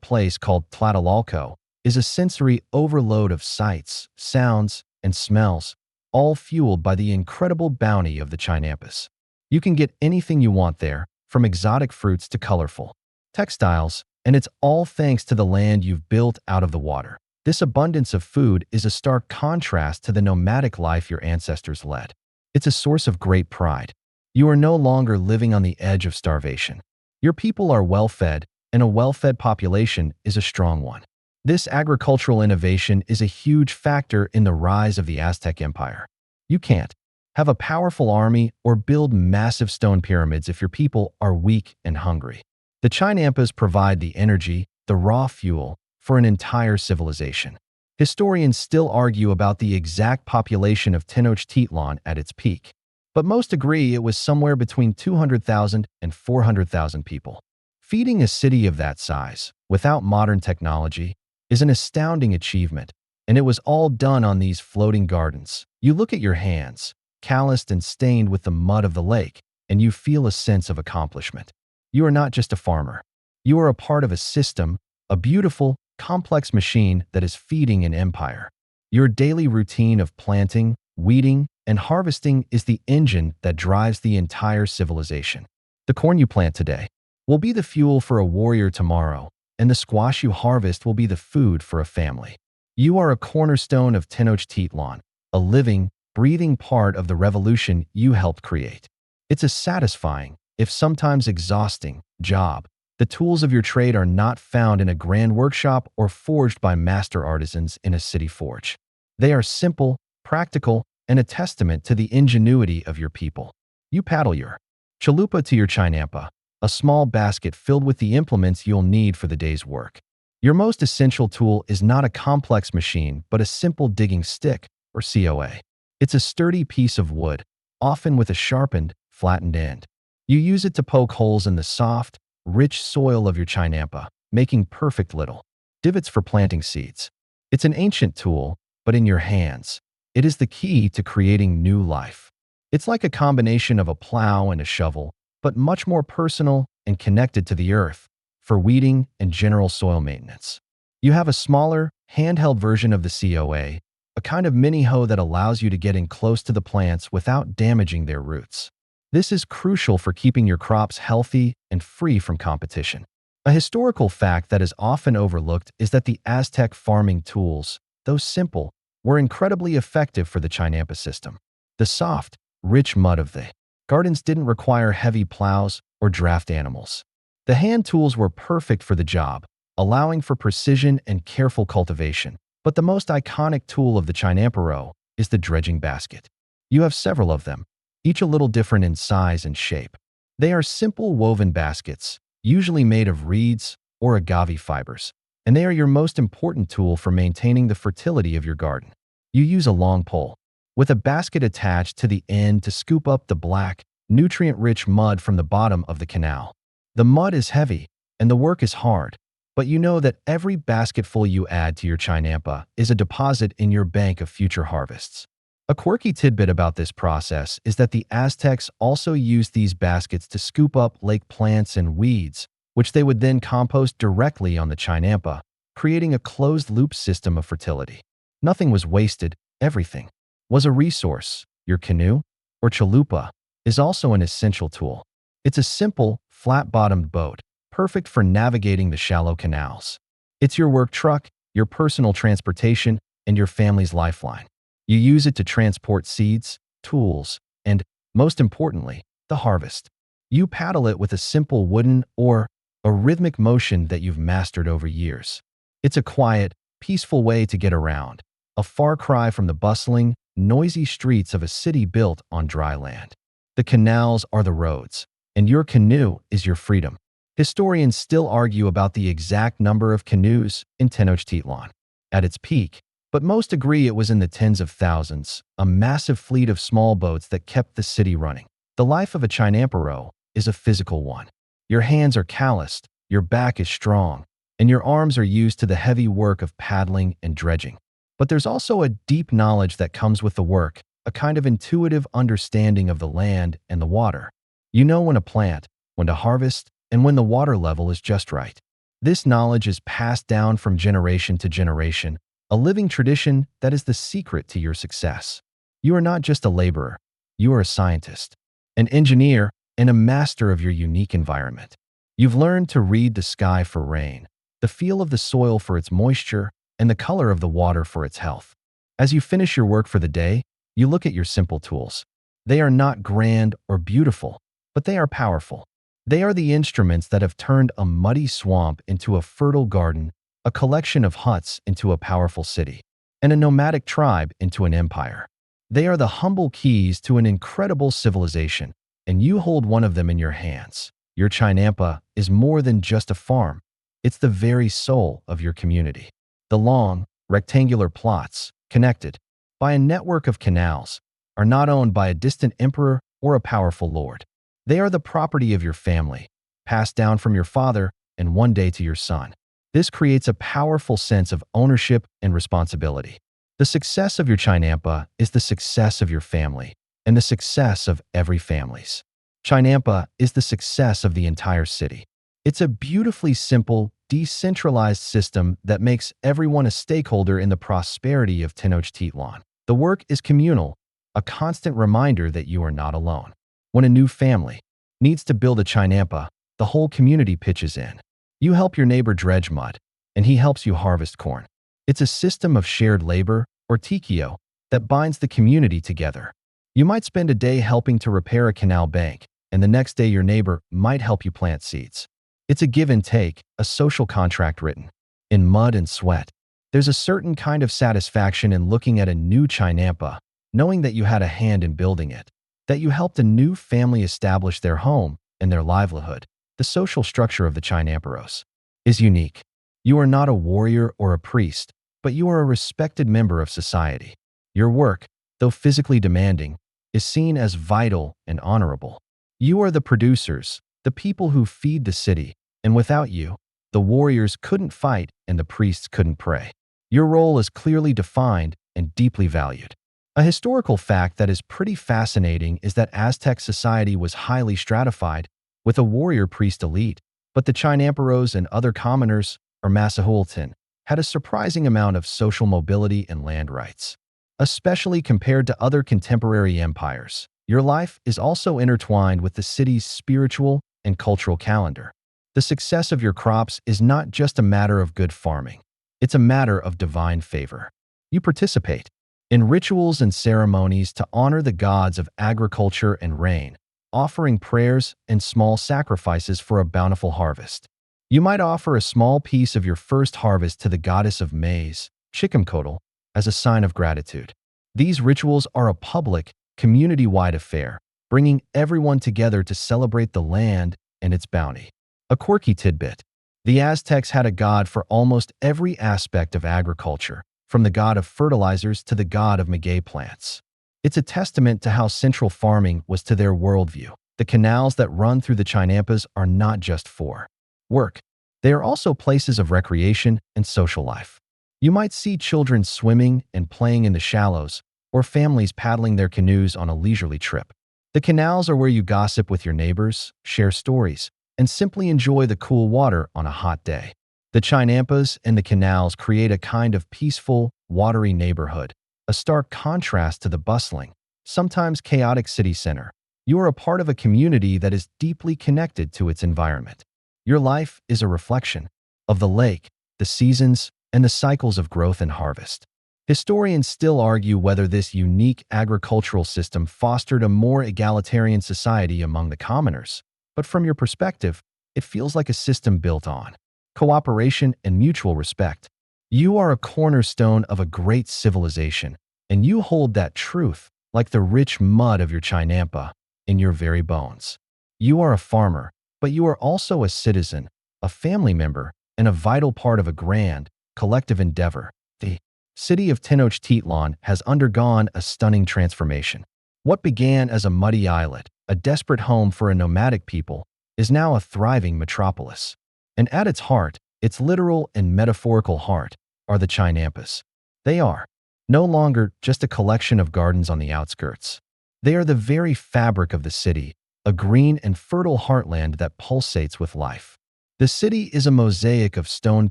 place called Tlatelolco, is a sensory overload of sights, sounds, and smells, all fueled by the incredible bounty of the Chinampas. You can get anything you want there, from exotic fruits to colorful textiles, and it's all thanks to the land you've built out of the water. This abundance of food is a stark contrast to the nomadic life your ancestors led. It's a source of great pride. You are no longer living on the edge of starvation. Your people are well-fed, and a well-fed population is a strong one. This agricultural innovation is a huge factor in the rise of the Aztec Empire. You can't have a powerful army or build massive stone pyramids if your people are weak and hungry. The Chinampas provide the energy, the raw fuel, for an entire civilization. Historians still argue about the exact population of Tenochtitlan at its peak, but most agree it was somewhere between 200,000 and 400,000 people. Feeding a city of that size, without modern technology, is an astounding achievement, and it was all done on these floating gardens. You look at your hands, calloused and stained with the mud of the lake, and you feel a sense of accomplishment. You are not just a farmer. You are a part of a system, a beautiful, complex machine that is feeding an empire. Your daily routine of planting, weeding, and harvesting is the engine that drives the entire civilization. The corn you plant today will be the fuel for a warrior tomorrow, and the squash you harvest will be the food for a family. You are a cornerstone of Tenochtitlan, a living, breathing part of the revolution you helped create. It's a satisfying, if sometimes exhausting, job. The tools of your trade are not found in a grand workshop or forged by master artisans in a city forge. They are simple, practical, and a testament to the ingenuity of your people. You paddle your chalupa to your Chinampa, a small basket filled with the implements you'll need for the day's work. Your most essential tool is not a complex machine, but a simple digging stick, or COA. It's a sturdy piece of wood, often with a sharpened, flattened end. You use it to poke holes in the soft, rich soil of your Chinampa, making perfect little divots for planting seeds. It's an ancient tool, but in your hands, it is the key to creating new life. It's like a combination of a plow and a shovel, but much more personal and connected to the earth for weeding and general soil maintenance. You have a smaller, handheld version of the COA, a kind of mini hoe that allows you to get in close to the plants without damaging their roots. This is crucial for keeping your crops healthy and free from competition. A historical fact that is often overlooked is that the Aztec farming tools, though simple, were incredibly effective for the Chinampa system. The soft, rich mud of the gardens didn't require heavy plows or draft animals. The hand tools were perfect for the job, allowing for precision and careful cultivation. But the most iconic tool of the Chinampa is the dredging basket. You have several of them, each a little different in size and shape. They are simple woven baskets, usually made of reeds or agave fibers, and they are your most important tool for maintaining the fertility of your garden. You use a long pole, with a basket attached to the end to scoop up the black, nutrient-rich mud from the bottom of the canal. The mud is heavy, and the work is hard, but you know that every basketful you add to your Chinampa is a deposit in your bank of future harvests. A quirky tidbit about this process is that the Aztecs also used these baskets to scoop up lake plants and weeds, which they would then compost directly on the Chinampa, creating a closed-loop system of fertility. Nothing was wasted, everything was a resource. Your canoe, or chalupa, is also an essential tool. It's a simple, flat-bottomed boat, perfect for navigating the shallow canals. It's your work truck, your personal transportation, and your family's lifeline. You use it to transport seeds, tools, and, most importantly, the harvest. You paddle it with a simple wooden or a rhythmic motion that you've mastered over years. It's a quiet, peaceful way to get around, a far cry from the bustling, noisy streets of a city built on dry land. The canals are the roads, and your canoe is your freedom. Historians still argue about the exact number of canoes in Tenochtitlan at its peak, but most agree it was in the tens of thousands, a massive fleet of small boats that kept the city running. The life of a Chinampa is a physical one. Your hands are calloused, your back is strong, and your arms are used to the heavy work of paddling and dredging. But there's also a deep knowledge that comes with the work, a kind of intuitive understanding of the land and the water. You know when to plant, when to harvest, and when the water level is just right. This knowledge is passed down from generation to generation, a living tradition that is the secret to your success. You are not just a laborer, you are a scientist, an engineer, and a master of your unique environment. You've learned to read the sky for rain, the feel of the soil for its moisture, and the color of the water for its health. As you finish your work for the day, you look at your simple tools. They are not grand or beautiful, but they are powerful. They are the instruments that have turned a muddy swamp into a fertile garden, a collection of huts into a powerful city, and a nomadic tribe into an empire. They are the humble keys to an incredible civilization, and you hold one of them in your hands. Your Chinampa is more than just a farm. It's the very soul of your community. The long, rectangular plots, connected by a network of canals, are not owned by a distant emperor or a powerful lord. They are the property of your family, passed down from your father and one day to your son. This creates a powerful sense of ownership and responsibility. The success of your Chinampa is the success of your family and the success of every family's. Chinampa is the success of the entire city. It's a beautifully simple, decentralized system that makes everyone a stakeholder in the prosperity of Tenochtitlan. The work is communal, a constant reminder that you are not alone. When a new family needs to build a Chinampa, the whole community pitches in. You help your neighbor dredge mud, and he helps you harvest corn. It's a system of shared labor, or tikio, that binds the community together. You might spend a day helping to repair a canal bank, and the next day your neighbor might help you plant seeds. It's a give and take, a social contract written in mud and sweat. There's a certain kind of satisfaction in looking at a new Chinampa, knowing that you had a hand in building it, that you helped a new family establish their home and their livelihood. The social structure of the Chinamperos is unique. You are not a warrior or a priest, but you are a respected member of society. Your work, though physically demanding, is seen as vital and honorable. You are the producers, the people who feed the city, and without you, the warriors couldn't fight and the priests couldn't pray. Your role is clearly defined and deeply valued. A historical fact that is pretty fascinating is that Aztec society was highly stratified, with a warrior priest elite, but the Chinamperos and other commoners, or Mesoamerica, had a surprising amount of social mobility and land rights. Especially compared to other contemporary empires, your life is also intertwined with the city's spiritual and cultural calendar. The success of your crops is not just a matter of good farming. It's a matter of divine favor. You participate in rituals and ceremonies to honor the gods of agriculture and rain, offering prayers and small sacrifices for a bountiful harvest. You might offer a small piece of your first harvest to the goddess of maize, Chicamcotl, as a sign of gratitude. These rituals are a public, community-wide affair, bringing everyone together to celebrate the land and its bounty. A quirky tidbit: the Aztecs had a god for almost every aspect of agriculture, from the god of fertilizers to the god of maguey plants. It's a testament to how central farming was to their worldview. The canals that run through the Chinampas are not just for work. They are also places of recreation and social life. You might see children swimming and playing in the shallows, or families paddling their canoes on a leisurely trip. The canals are where you gossip with your neighbors, share stories, and simply enjoy the cool water on a hot day. The Chinampas and the canals create a kind of peaceful, watery neighborhood, a stark contrast to the bustling, sometimes chaotic city center. You are a part of a community that is deeply connected to its environment. Your life is a reflection of the lake, the seasons, and the cycles of growth and harvest. Historians still argue whether this unique agricultural system fostered a more egalitarian society among the commoners, but from your perspective, it feels like a system built on cooperation and mutual respect. You are a cornerstone of a great civilization, and you hold that truth, like the rich mud of your Chinampa, in your very bones. You are a farmer, but you are also a citizen, a family member, and a vital part of a grand, collective endeavor. The city of Tenochtitlan has undergone a stunning transformation. What began as a muddy islet, a desperate home for a nomadic people, is now a thriving metropolis. And at its heart, its literal and metaphorical heart, are the Chinampas. They are no longer just a collection of gardens on the outskirts. They are the very fabric of the city, a green and fertile heartland that pulsates with life. The city is a mosaic of stone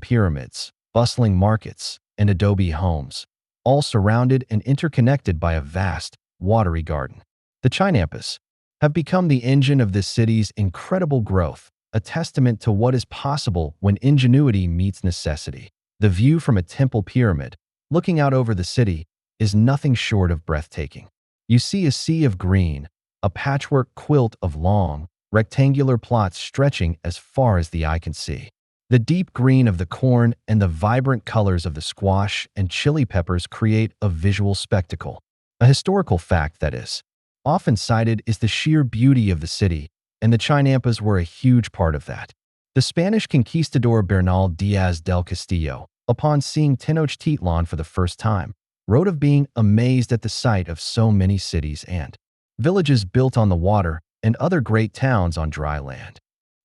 pyramids, bustling markets, and adobe homes, all surrounded and interconnected by a vast, watery garden. The Chinampas have become the engine of this city's incredible growth, a testament to what is possible when ingenuity meets necessity. The view from a temple pyramid, looking out over the city, is nothing short of breathtaking. You see a sea of green, a patchwork quilt of long, rectangular plots stretching as far as the eye can see. The deep green of the corn and the vibrant colors of the squash and chili peppers create a visual spectacle. A historical fact, that is, often cited, is the sheer beauty of the city, and the Chinampas were a huge part of that. The Spanish conquistador Bernal Diaz del Castillo, upon seeing Tenochtitlan for the first time, wrote of being amazed at the sight of so many cities and villages built on the water and other great towns on dry land.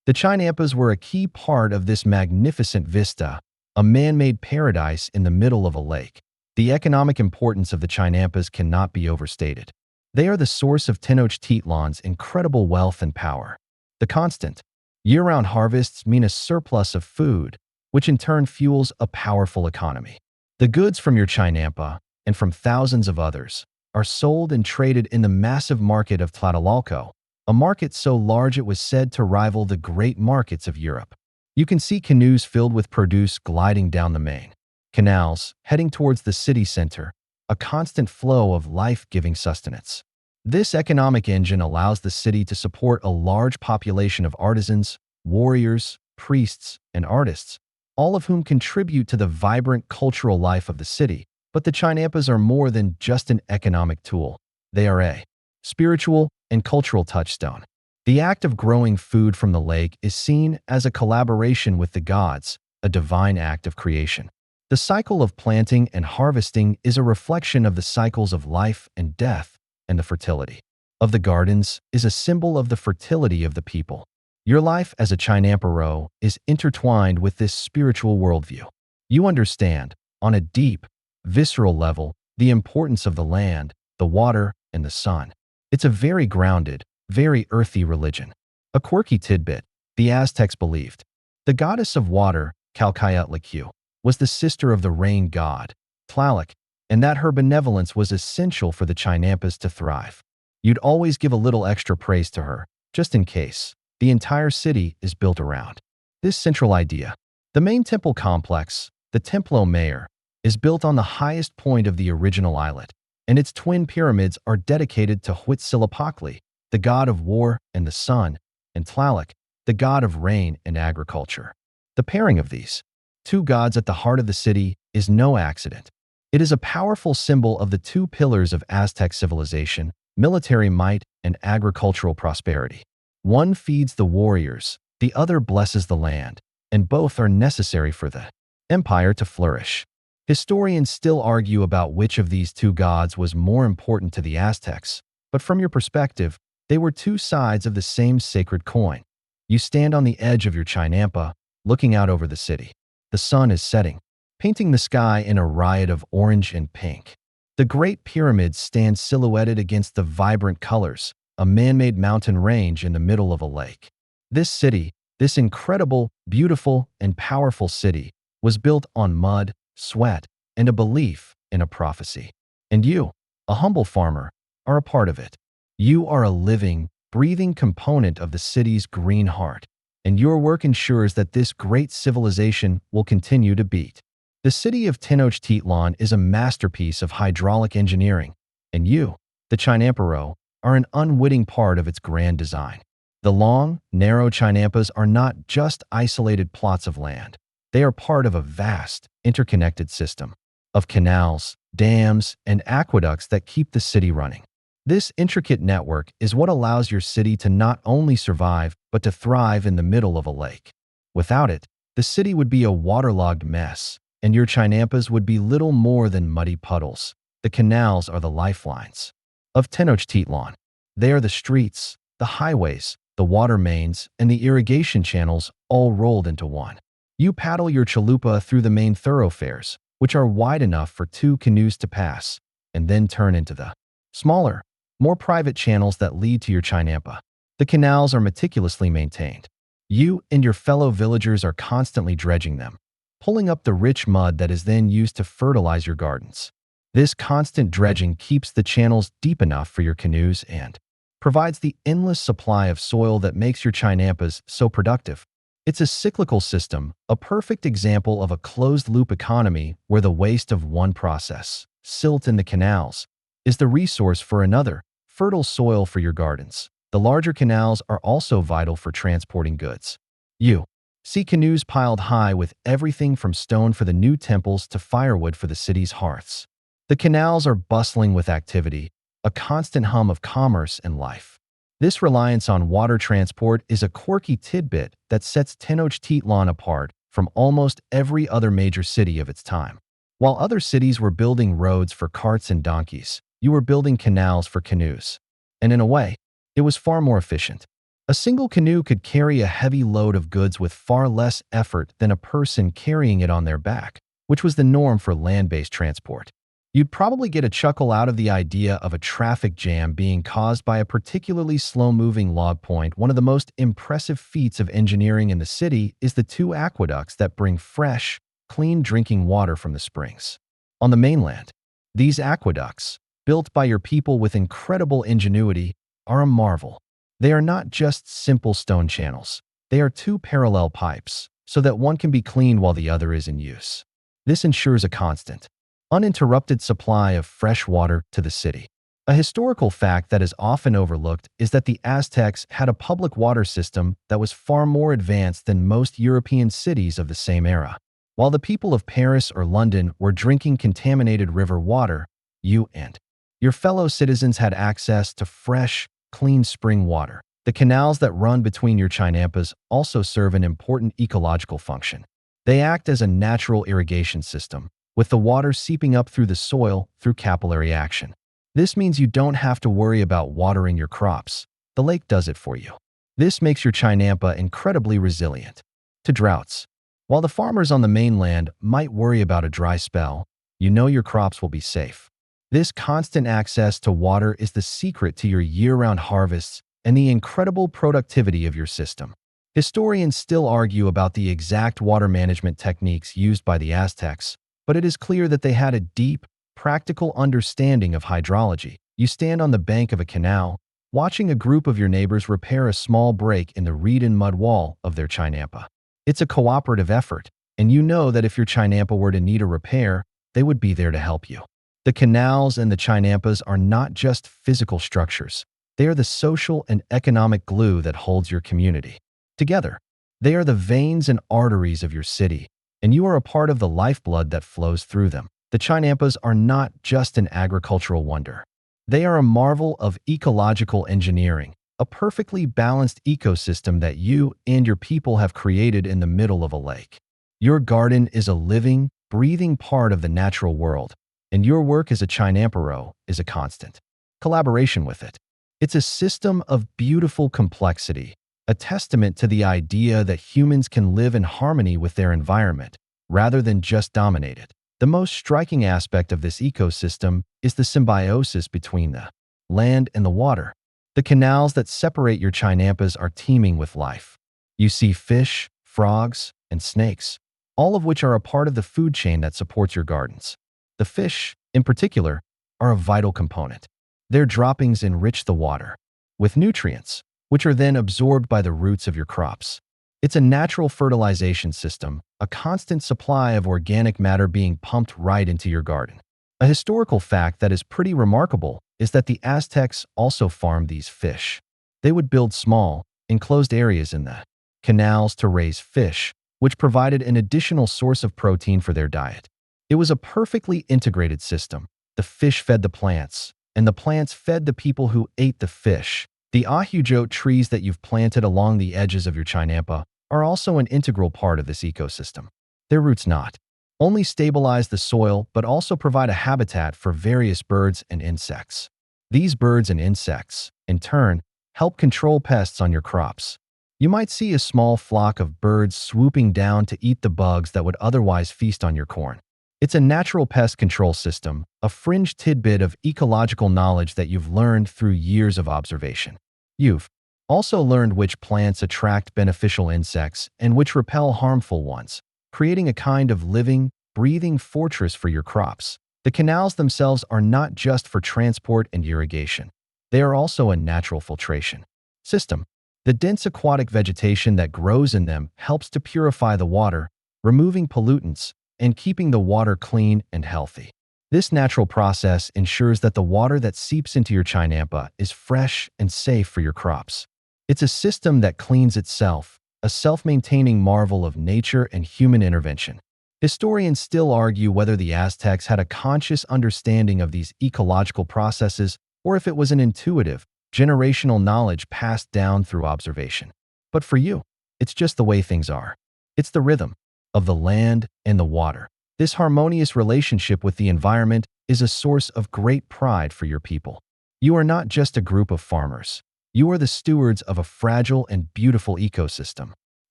The Chinampas were a key part of this magnificent vista, a man-made paradise in the middle of a lake. The economic importance of the Chinampas cannot be overstated. They are the source of Tenochtitlan's incredible wealth and power. The constant, year-round harvests mean a surplus of food, which in turn fuels a powerful economy. The goods from your Chinampa, and from thousands of others, are sold and traded in the massive market of Tlatelolco, a market so large it was said to rival the great markets of Europe. You can see canoes filled with produce gliding down the main canals, heading towards the city center, a constant flow of life-giving sustenance. This economic engine allows the city to support a large population of artisans, warriors, priests, and artists, all of whom contribute to the vibrant cultural life of the city. But the Chinampas are more than just an economic tool. They are a spiritual and cultural touchstone. The act of growing food from the lake is seen as a collaboration with the gods, a divine act of creation. The cycle of planting and harvesting is a reflection of the cycles of life and death, and the fertility of the gardens is a symbol of the fertility of the people. Your life as a Chinamparo is intertwined with this spiritual worldview. You understand, on a deep, visceral level, the importance of the land, the water, and the sun. It's a very grounded, very earthy religion. A quirky tidbit: the Aztecs believed the goddess of water, Calcayatlicu, was the sister of the rain god, Tlaloc, and that her benevolence was essential for the Chinampas to thrive. You'd always give a little extra praise to her, just in case. The entire city is built around this central idea. The main temple complex, the Templo Mayor, is built on the highest point of the original islet, and its twin pyramids are dedicated to Huitzilopochtli, the god of war and the sun, and Tlaloc, the god of rain and agriculture. The pairing of these two gods at the heart of the city is no accident. It is a powerful symbol of the two pillars of Aztec civilization: military might and agricultural prosperity. One feeds the warriors, the other blesses the land, and both are necessary for the empire to flourish. Historians still argue about which of these two gods was more important to the Aztecs, but from your perspective, they were two sides of the same sacred coin. You stand on the edge of your Chinampa, looking out over the city. The sun is setting, painting the sky in a riot of orange and pink. The Great Pyramids stand silhouetted against the vibrant colors, a man-made mountain range in the middle of a lake. This city, this incredible, beautiful, and powerful city, was built on mud, sweat, and a belief in a prophecy. And you, a humble farmer, are a part of it. You are a living, breathing component of the city's green heart, and your work ensures that this great civilization will continue to beat. The city of Tenochtitlan is a masterpiece of hydraulic engineering, and you, the Chinamparo, are an unwitting part of its grand design. The long, narrow Chinampas are not just isolated plots of land. They are part of a vast, interconnected system of canals, dams, and aqueducts that keep the city running. This intricate network is what allows your city to not only survive, but to thrive in the middle of a lake. Without it, the city would be a waterlogged mess, and your Chinampas would be little more than muddy puddles. The canals are the lifelines of Tenochtitlan. They are the streets, the highways, the water mains, and the irrigation channels all rolled into one. You paddle your chalupa through the main thoroughfares, which are wide enough for two canoes to pass, and then turn into the smaller, more private channels that lead to your Chinampa. The canals are meticulously maintained. You and your fellow villagers are constantly dredging them, pulling up the rich mud that is then used to fertilize your gardens. This constant dredging keeps the channels deep enough for your canoes and provides the endless supply of soil that makes your Chinampas so productive. It's a cyclical system, a perfect example of a closed-loop economy where the waste of one process, silt in the canals, is the resource for another, fertile soil for your gardens. The larger canals are also vital for transporting goods. You see canoes piled high with everything from stone for the new temples to firewood for the city's hearths. The canals are bustling with activity, a constant hum of commerce and life. This reliance on water transport is a quirky tidbit that sets Tenochtitlan apart from almost every other major city of its time. While other cities were building roads for carts and donkeys, you were building canals for canoes. And in a way, it was far more efficient. A single canoe could carry a heavy load of goods with far less effort than a person carrying it on their back, which was the norm for land-based transport. You'd probably get a chuckle out of the idea of a traffic jam being caused by a particularly slow-moving log point. One of the most impressive feats of engineering in the city is the two aqueducts that bring fresh, clean drinking water from the springs. On the mainland, these aqueducts, built by your people with incredible ingenuity, are a marvel. They are not just simple stone channels. They are two parallel pipes, so that one can be cleaned while the other is in use. This ensures a constant, uninterrupted supply of fresh water to the city. A historical fact that is often overlooked is that the Aztecs had a public water system that was far more advanced than most European cities of the same era. While the people of Paris or London were drinking contaminated river water, you and your fellow citizens had access to fresh, clean spring water. The canals that run between your Chinampas also serve an important ecological function. They act as a natural irrigation system, with the water seeping up through the soil through capillary action. This means you don't have to worry about watering your crops. The lake does it for you. This makes your Chinampa incredibly resilient to droughts. While the farmers on the mainland might worry about a dry spell, you know your crops will be safe. This constant access to water is the secret to your year-round harvests and the incredible productivity of your system. Historians still argue about the exact water management techniques used by the Aztecs, but it is clear that they had a deep, practical understanding of hydrology. You stand on the bank of a canal, watching a group of your neighbors repair a small break in the reed and mud wall of their Chinampa. It's a cooperative effort, and you know that if your Chinampa were to need a repair, they would be there to help you. The canals and the Chinampas are not just physical structures. They are the social and economic glue that holds your community together. They are the veins and arteries of your city, and you are a part of the lifeblood that flows through them. The Chinampas are not just an agricultural wonder. They are a marvel of ecological engineering, a perfectly balanced ecosystem that you and your people have created in the middle of a lake. Your garden is a living, breathing part of the natural world, and your work as a Chinamparo is a constant collaboration with it. It's a system of beautiful complexity, a testament to the idea that humans can live in harmony with their environment, rather than just dominate it. The most striking aspect of this ecosystem is the symbiosis between the land and the water. The canals that separate your Chinampas are teeming with life. You see fish, frogs, and snakes, all of which are a part of the food chain that supports your gardens. The fish, in particular, are a vital component. Their droppings enrich the water with nutrients, which are then absorbed by the roots of your crops. It's a natural fertilization system, a constant supply of organic matter being pumped right into your garden. A historical fact that is pretty remarkable is that the Aztecs also farmed these fish. They would build small, enclosed areas in the canals to raise fish, which provided an additional source of protein for their diet. It was a perfectly integrated system. The fish fed the plants, and the plants fed the people who ate the fish. The ahujote trees that you've planted along the edges of your Chinampa are also an integral part of this ecosystem. Their roots not only stabilize the soil, but also provide a habitat for various birds and insects. These birds and insects, in turn, help control pests on your crops. You might see a small flock of birds swooping down to eat the bugs that would otherwise feast on your corn. It's a natural pest control system, a fringe tidbit of ecological knowledge that you've learned through years of observation. You've also learned which plants attract beneficial insects and which repel harmful ones, creating a kind of living, breathing fortress for your crops. The canals themselves are not just for transport and irrigation. They are also a natural filtration system. The dense aquatic vegetation that grows in them helps to purify the water, removing pollutants and keeping the water clean and healthy. This natural process ensures that the water that seeps into your Chinampa is fresh and safe for your crops. It's a system that cleans itself, a self-maintaining marvel of nature and human intervention. Historians still argue whether the Aztecs had a conscious understanding of these ecological processes or if it was an intuitive, generational knowledge passed down through observation. But for you, it's just the way things are. It's the rhythm of the land and the water. This harmonious relationship with the environment is a source of great pride for your people. You are not just a group of farmers. You are the stewards of a fragile and beautiful ecosystem.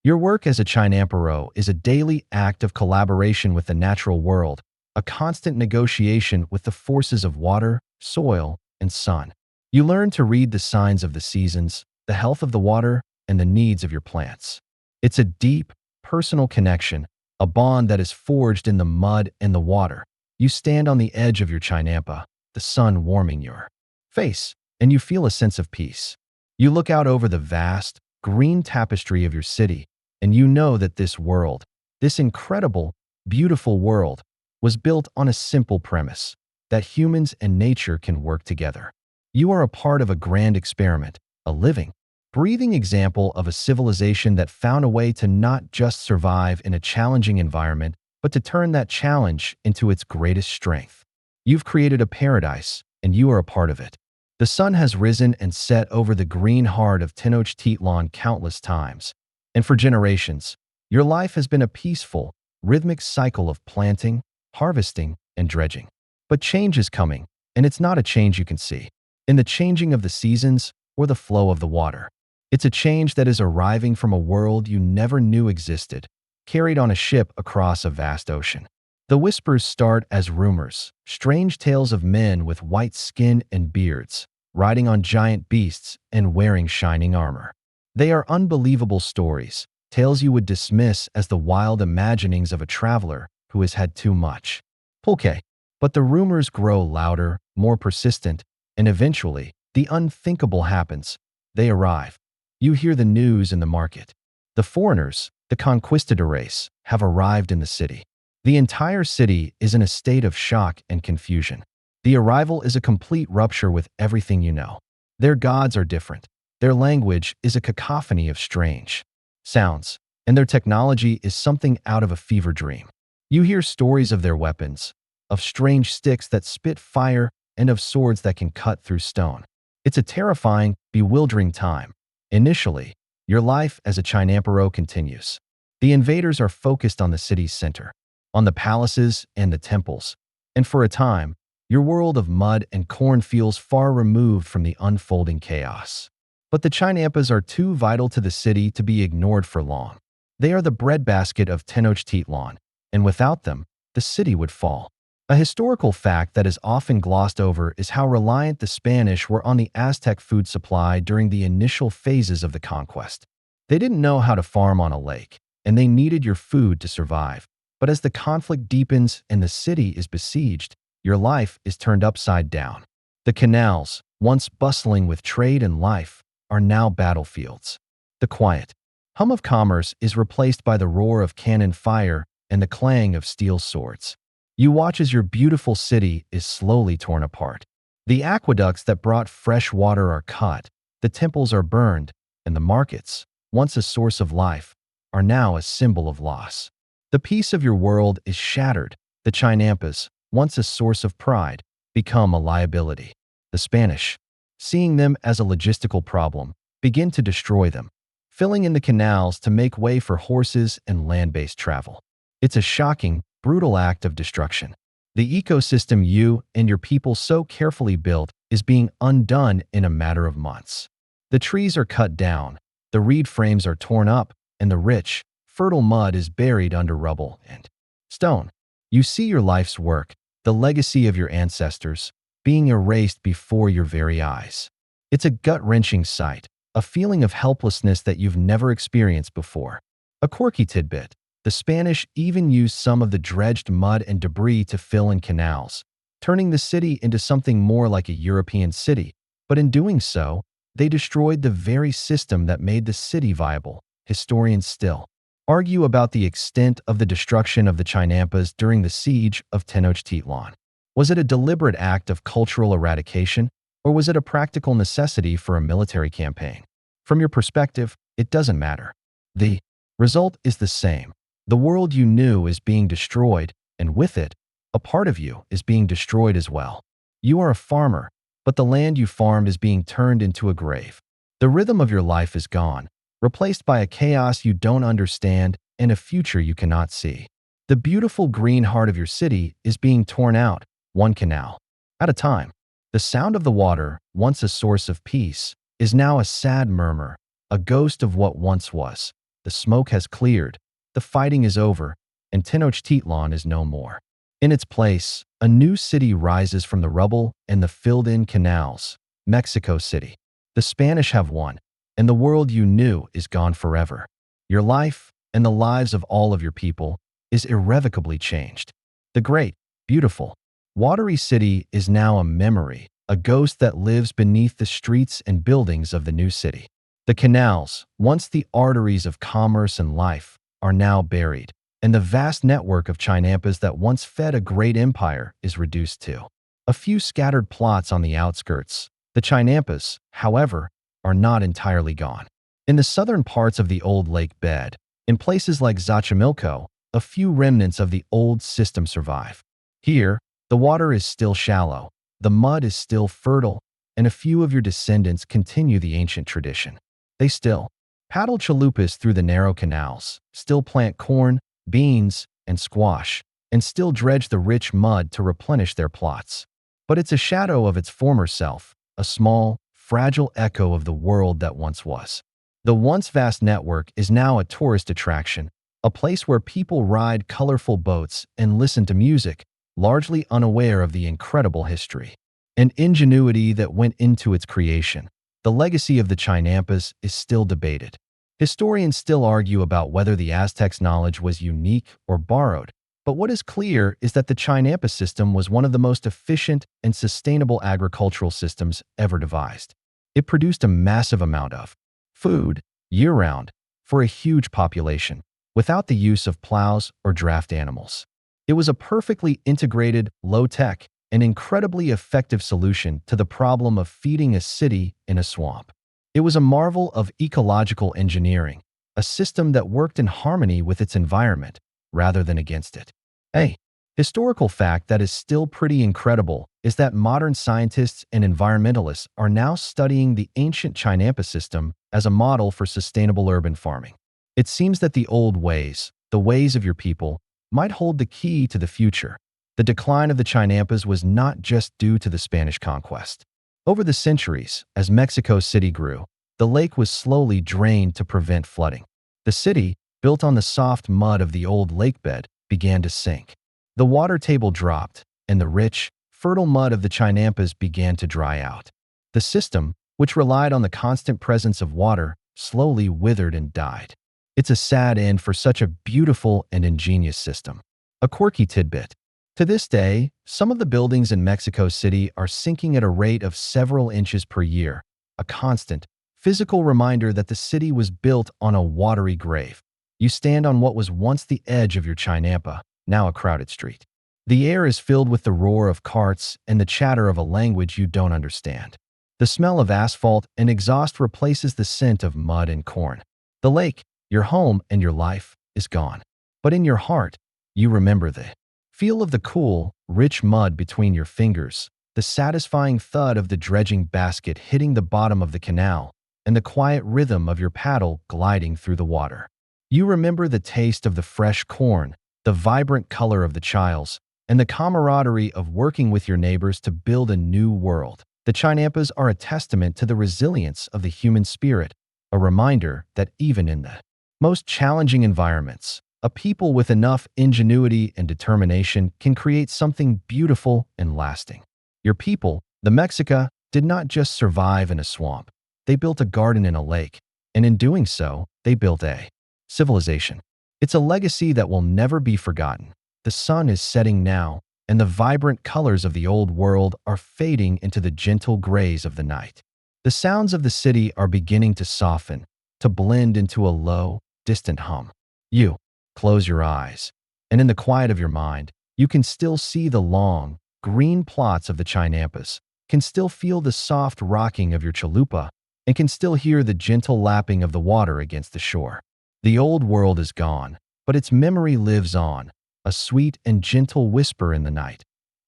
Your work as a Chinamparo is a daily act of collaboration with the natural world, a constant negotiation with the forces of water, soil, and sun. You learn to read the signs of the seasons, the health of the water, and the needs of your plants. It's a deep, personal connection, a bond that is forged in the mud and the water. You stand on the edge of your Chinampa, the sun warming your face, and you feel a sense of peace. You look out over the vast, green tapestry of your city, and you know that this world, this incredible, beautiful world, was built on a simple premise, that humans and nature can work together. You are a part of a grand experiment, a living, breathing example of a civilization that found a way to not just survive in a challenging environment, but to turn that challenge into its greatest strength. You've created a paradise, and you are a part of it. The sun has risen and set over the green heart of Tenochtitlan countless times, and for generations, your life has been a peaceful, rhythmic cycle of planting, harvesting, and dredging. But change is coming, and it's not a change you can see in the changing of the seasons or the flow of the water. It's a change that is arriving from a world you never knew existed, carried on a ship across a vast ocean. The whispers start as rumors, strange tales of men with white skin and beards, riding on giant beasts and wearing shining armor. They are unbelievable stories, tales you would dismiss as the wild imaginings of a traveler who has had too much. Pulque. But the rumors grow louder, more persistent, and eventually, the unthinkable happens. They arrive. You hear the news in the market. The foreigners, the conquistadores, have arrived in the city. The entire city is in a state of shock and confusion. The arrival is a complete rupture with everything you know. Their gods are different. Their language is a cacophony of strange sounds, and their technology is something out of a fever dream. You hear stories of their weapons, of strange sticks that spit fire, and of swords that can cut through stone. It's a terrifying, bewildering time. Initially, your life as a Chinamparo continues. The invaders are focused on the city's center, on the palaces and the temples, and for a time, your world of mud and corn feels far removed from the unfolding chaos. But the Chinampas are too vital to the city to be ignored for long. They are the breadbasket of Tenochtitlan, and without them, the city would fall. A historical fact that is often glossed over is how reliant the Spanish were on the Aztec food supply during the initial phases of the conquest. They didn't know how to farm on a lake, and they needed your food to survive. But as the conflict deepens and the city is besieged, your life is turned upside down. The canals, once bustling with trade and life, are now battlefields. The quiet hum of commerce is replaced by the roar of cannon fire and the clang of steel swords. You watch as your beautiful city is slowly torn apart. The aqueducts that brought fresh water are cut, the temples are burned, and the markets, once a source of life, are now a symbol of loss. The peace of your world is shattered. The Chinampas, once a source of pride, become a liability. The Spanish, seeing them as a logistical problem, begin to destroy them, filling in the canals to make way for horses and land-based travel. It's a shocking, brutal act of destruction. The ecosystem you and your people so carefully built is being undone in a matter of months. The trees are cut down, the reed frames are torn up, and the rich, fertile mud is buried under rubble and stone. You see your life's work, the legacy of your ancestors, being erased before your very eyes. It's a gut-wrenching sight, a feeling of helplessness that you've never experienced before. A quirky tidbit: the Spanish even used some of the dredged mud and debris to fill in canals, turning the city into something more like a European city. But in doing so, they destroyed the very system that made the city viable. Historians still argue about the extent of the destruction of the Chinampas during the siege of Tenochtitlan. Was it a deliberate act of cultural eradication, or was it a practical necessity for a military campaign? From your perspective, it doesn't matter. The result is the same. The world you knew is being destroyed, and with it, a part of you is being destroyed as well. You are a farmer, but the land you farmed is being turned into a grave. The rhythm of your life is gone, replaced by a chaos you don't understand and a future you cannot see. The beautiful green heart of your city is being torn out, one canal at a time. The sound of the water, once a source of peace, is now a sad murmur, a ghost of what once was. The smoke has cleared, the fighting is over, and Tenochtitlan is no more. In its place, a new city rises from the rubble and the filled-in canals: Mexico City. The Spanish have won, and the world you knew is gone forever. Your life, and the lives of all of your people, is irrevocably changed. The great, beautiful, watery city is now a memory, a ghost that lives beneath the streets and buildings of the new city. The canals, once the arteries of commerce and life, are now buried, and the vast network of Chinampas that once fed a great empire is reduced to a few scattered plots on the outskirts. The Chinampas, however, are not entirely gone. In the southern parts of the old lake bed, in places like Xochimilco, a few remnants of the old system survive. Here, the water is still shallow, the mud is still fertile, and a few of your descendants continue the ancient tradition. They still paddle chalupas through the narrow canals, still plant corn, beans, and squash, and still dredge the rich mud to replenish their plots. But it's a shadow of its former self, a small, fragile echo of the world that once was. The once vast network is now a tourist attraction, a place where people ride colorful boats and listen to music, largely unaware of the incredible history and ingenuity that went into its creation. The legacy of the Chinampas is still debated. Historians still argue about whether the Aztecs' knowledge was unique or borrowed, but what is clear is that the Chinampa system was one of the most efficient and sustainable agricultural systems ever devised. It produced a massive amount of food, year-round, for a huge population, without the use of plows or draft animals. It was a perfectly integrated, low-tech, and incredibly effective solution to the problem of feeding a city in a swamp. It was a marvel of ecological engineering, a system that worked in harmony with its environment rather than against it. A historical fact that is still pretty incredible is that modern scientists and environmentalists are now studying the ancient Chinampa system as a model for sustainable urban farming. It seems that the old ways, the ways of your people, might hold the key to the future. The decline of the Chinampas was not just due to the Spanish conquest. Over the centuries, as Mexico City grew, the lake was slowly drained to prevent flooding. The city, built on the soft mud of the old lake bed, began to sink. The water table dropped, and the rich, fertile mud of the Chinampas began to dry out. The system, which relied on the constant presence of water, slowly withered and died. It's a sad end for such a beautiful and ingenious system. A quirky tidbit: to this day, some of the buildings in Mexico City are sinking at a rate of several inches per year, a constant, physical reminder that the city was built on a watery grave. You stand on what was once the edge of your Chinampa, now a crowded street. The air is filled with the roar of carts and the chatter of a language you don't understand. The smell of asphalt and exhaust replaces the scent of mud and corn. The lake, your home and your life, is gone. But in your heart, you remember the feel of the cool, rich mud between your fingers, the satisfying thud of the dredging basket hitting the bottom of the canal, and the quiet rhythm of your paddle gliding through the water. You remember the taste of the fresh corn, the vibrant color of the chiles, and the camaraderie of working with your neighbors to build a new world. The Chinampas are a testament to the resilience of the human spirit, a reminder that even in the most challenging environments, A people with enough ingenuity and determination can create something beautiful and lasting. Your people, the Mexica, did not just survive in a swamp. They built a garden in a lake, and in doing so, they built a civilization. It's a legacy that will never be forgotten. The sun is setting now, and the vibrant colors of the old world are fading into the gentle grays of the night. The sounds of the city are beginning to soften, to blend into a low, distant hum. You close your eyes, and in the quiet of your mind, you can still see the long, green plots of the Chinampas, can still feel the soft rocking of your chalupa, and can still hear the gentle lapping of the water against the shore. The old world is gone, but its memory lives on, a sweet and gentle whisper in the night.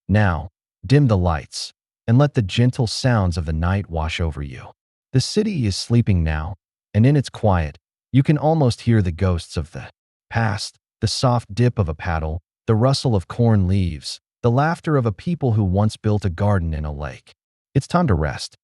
Now, dim the lights, and let the gentle sounds of the night wash over you. The city is sleeping now, and in its quiet, you can almost hear the ghosts of the past, the soft dip of a paddle, the rustle of corn leaves, the laughter of a people who once built a garden in a lake. It's time to rest,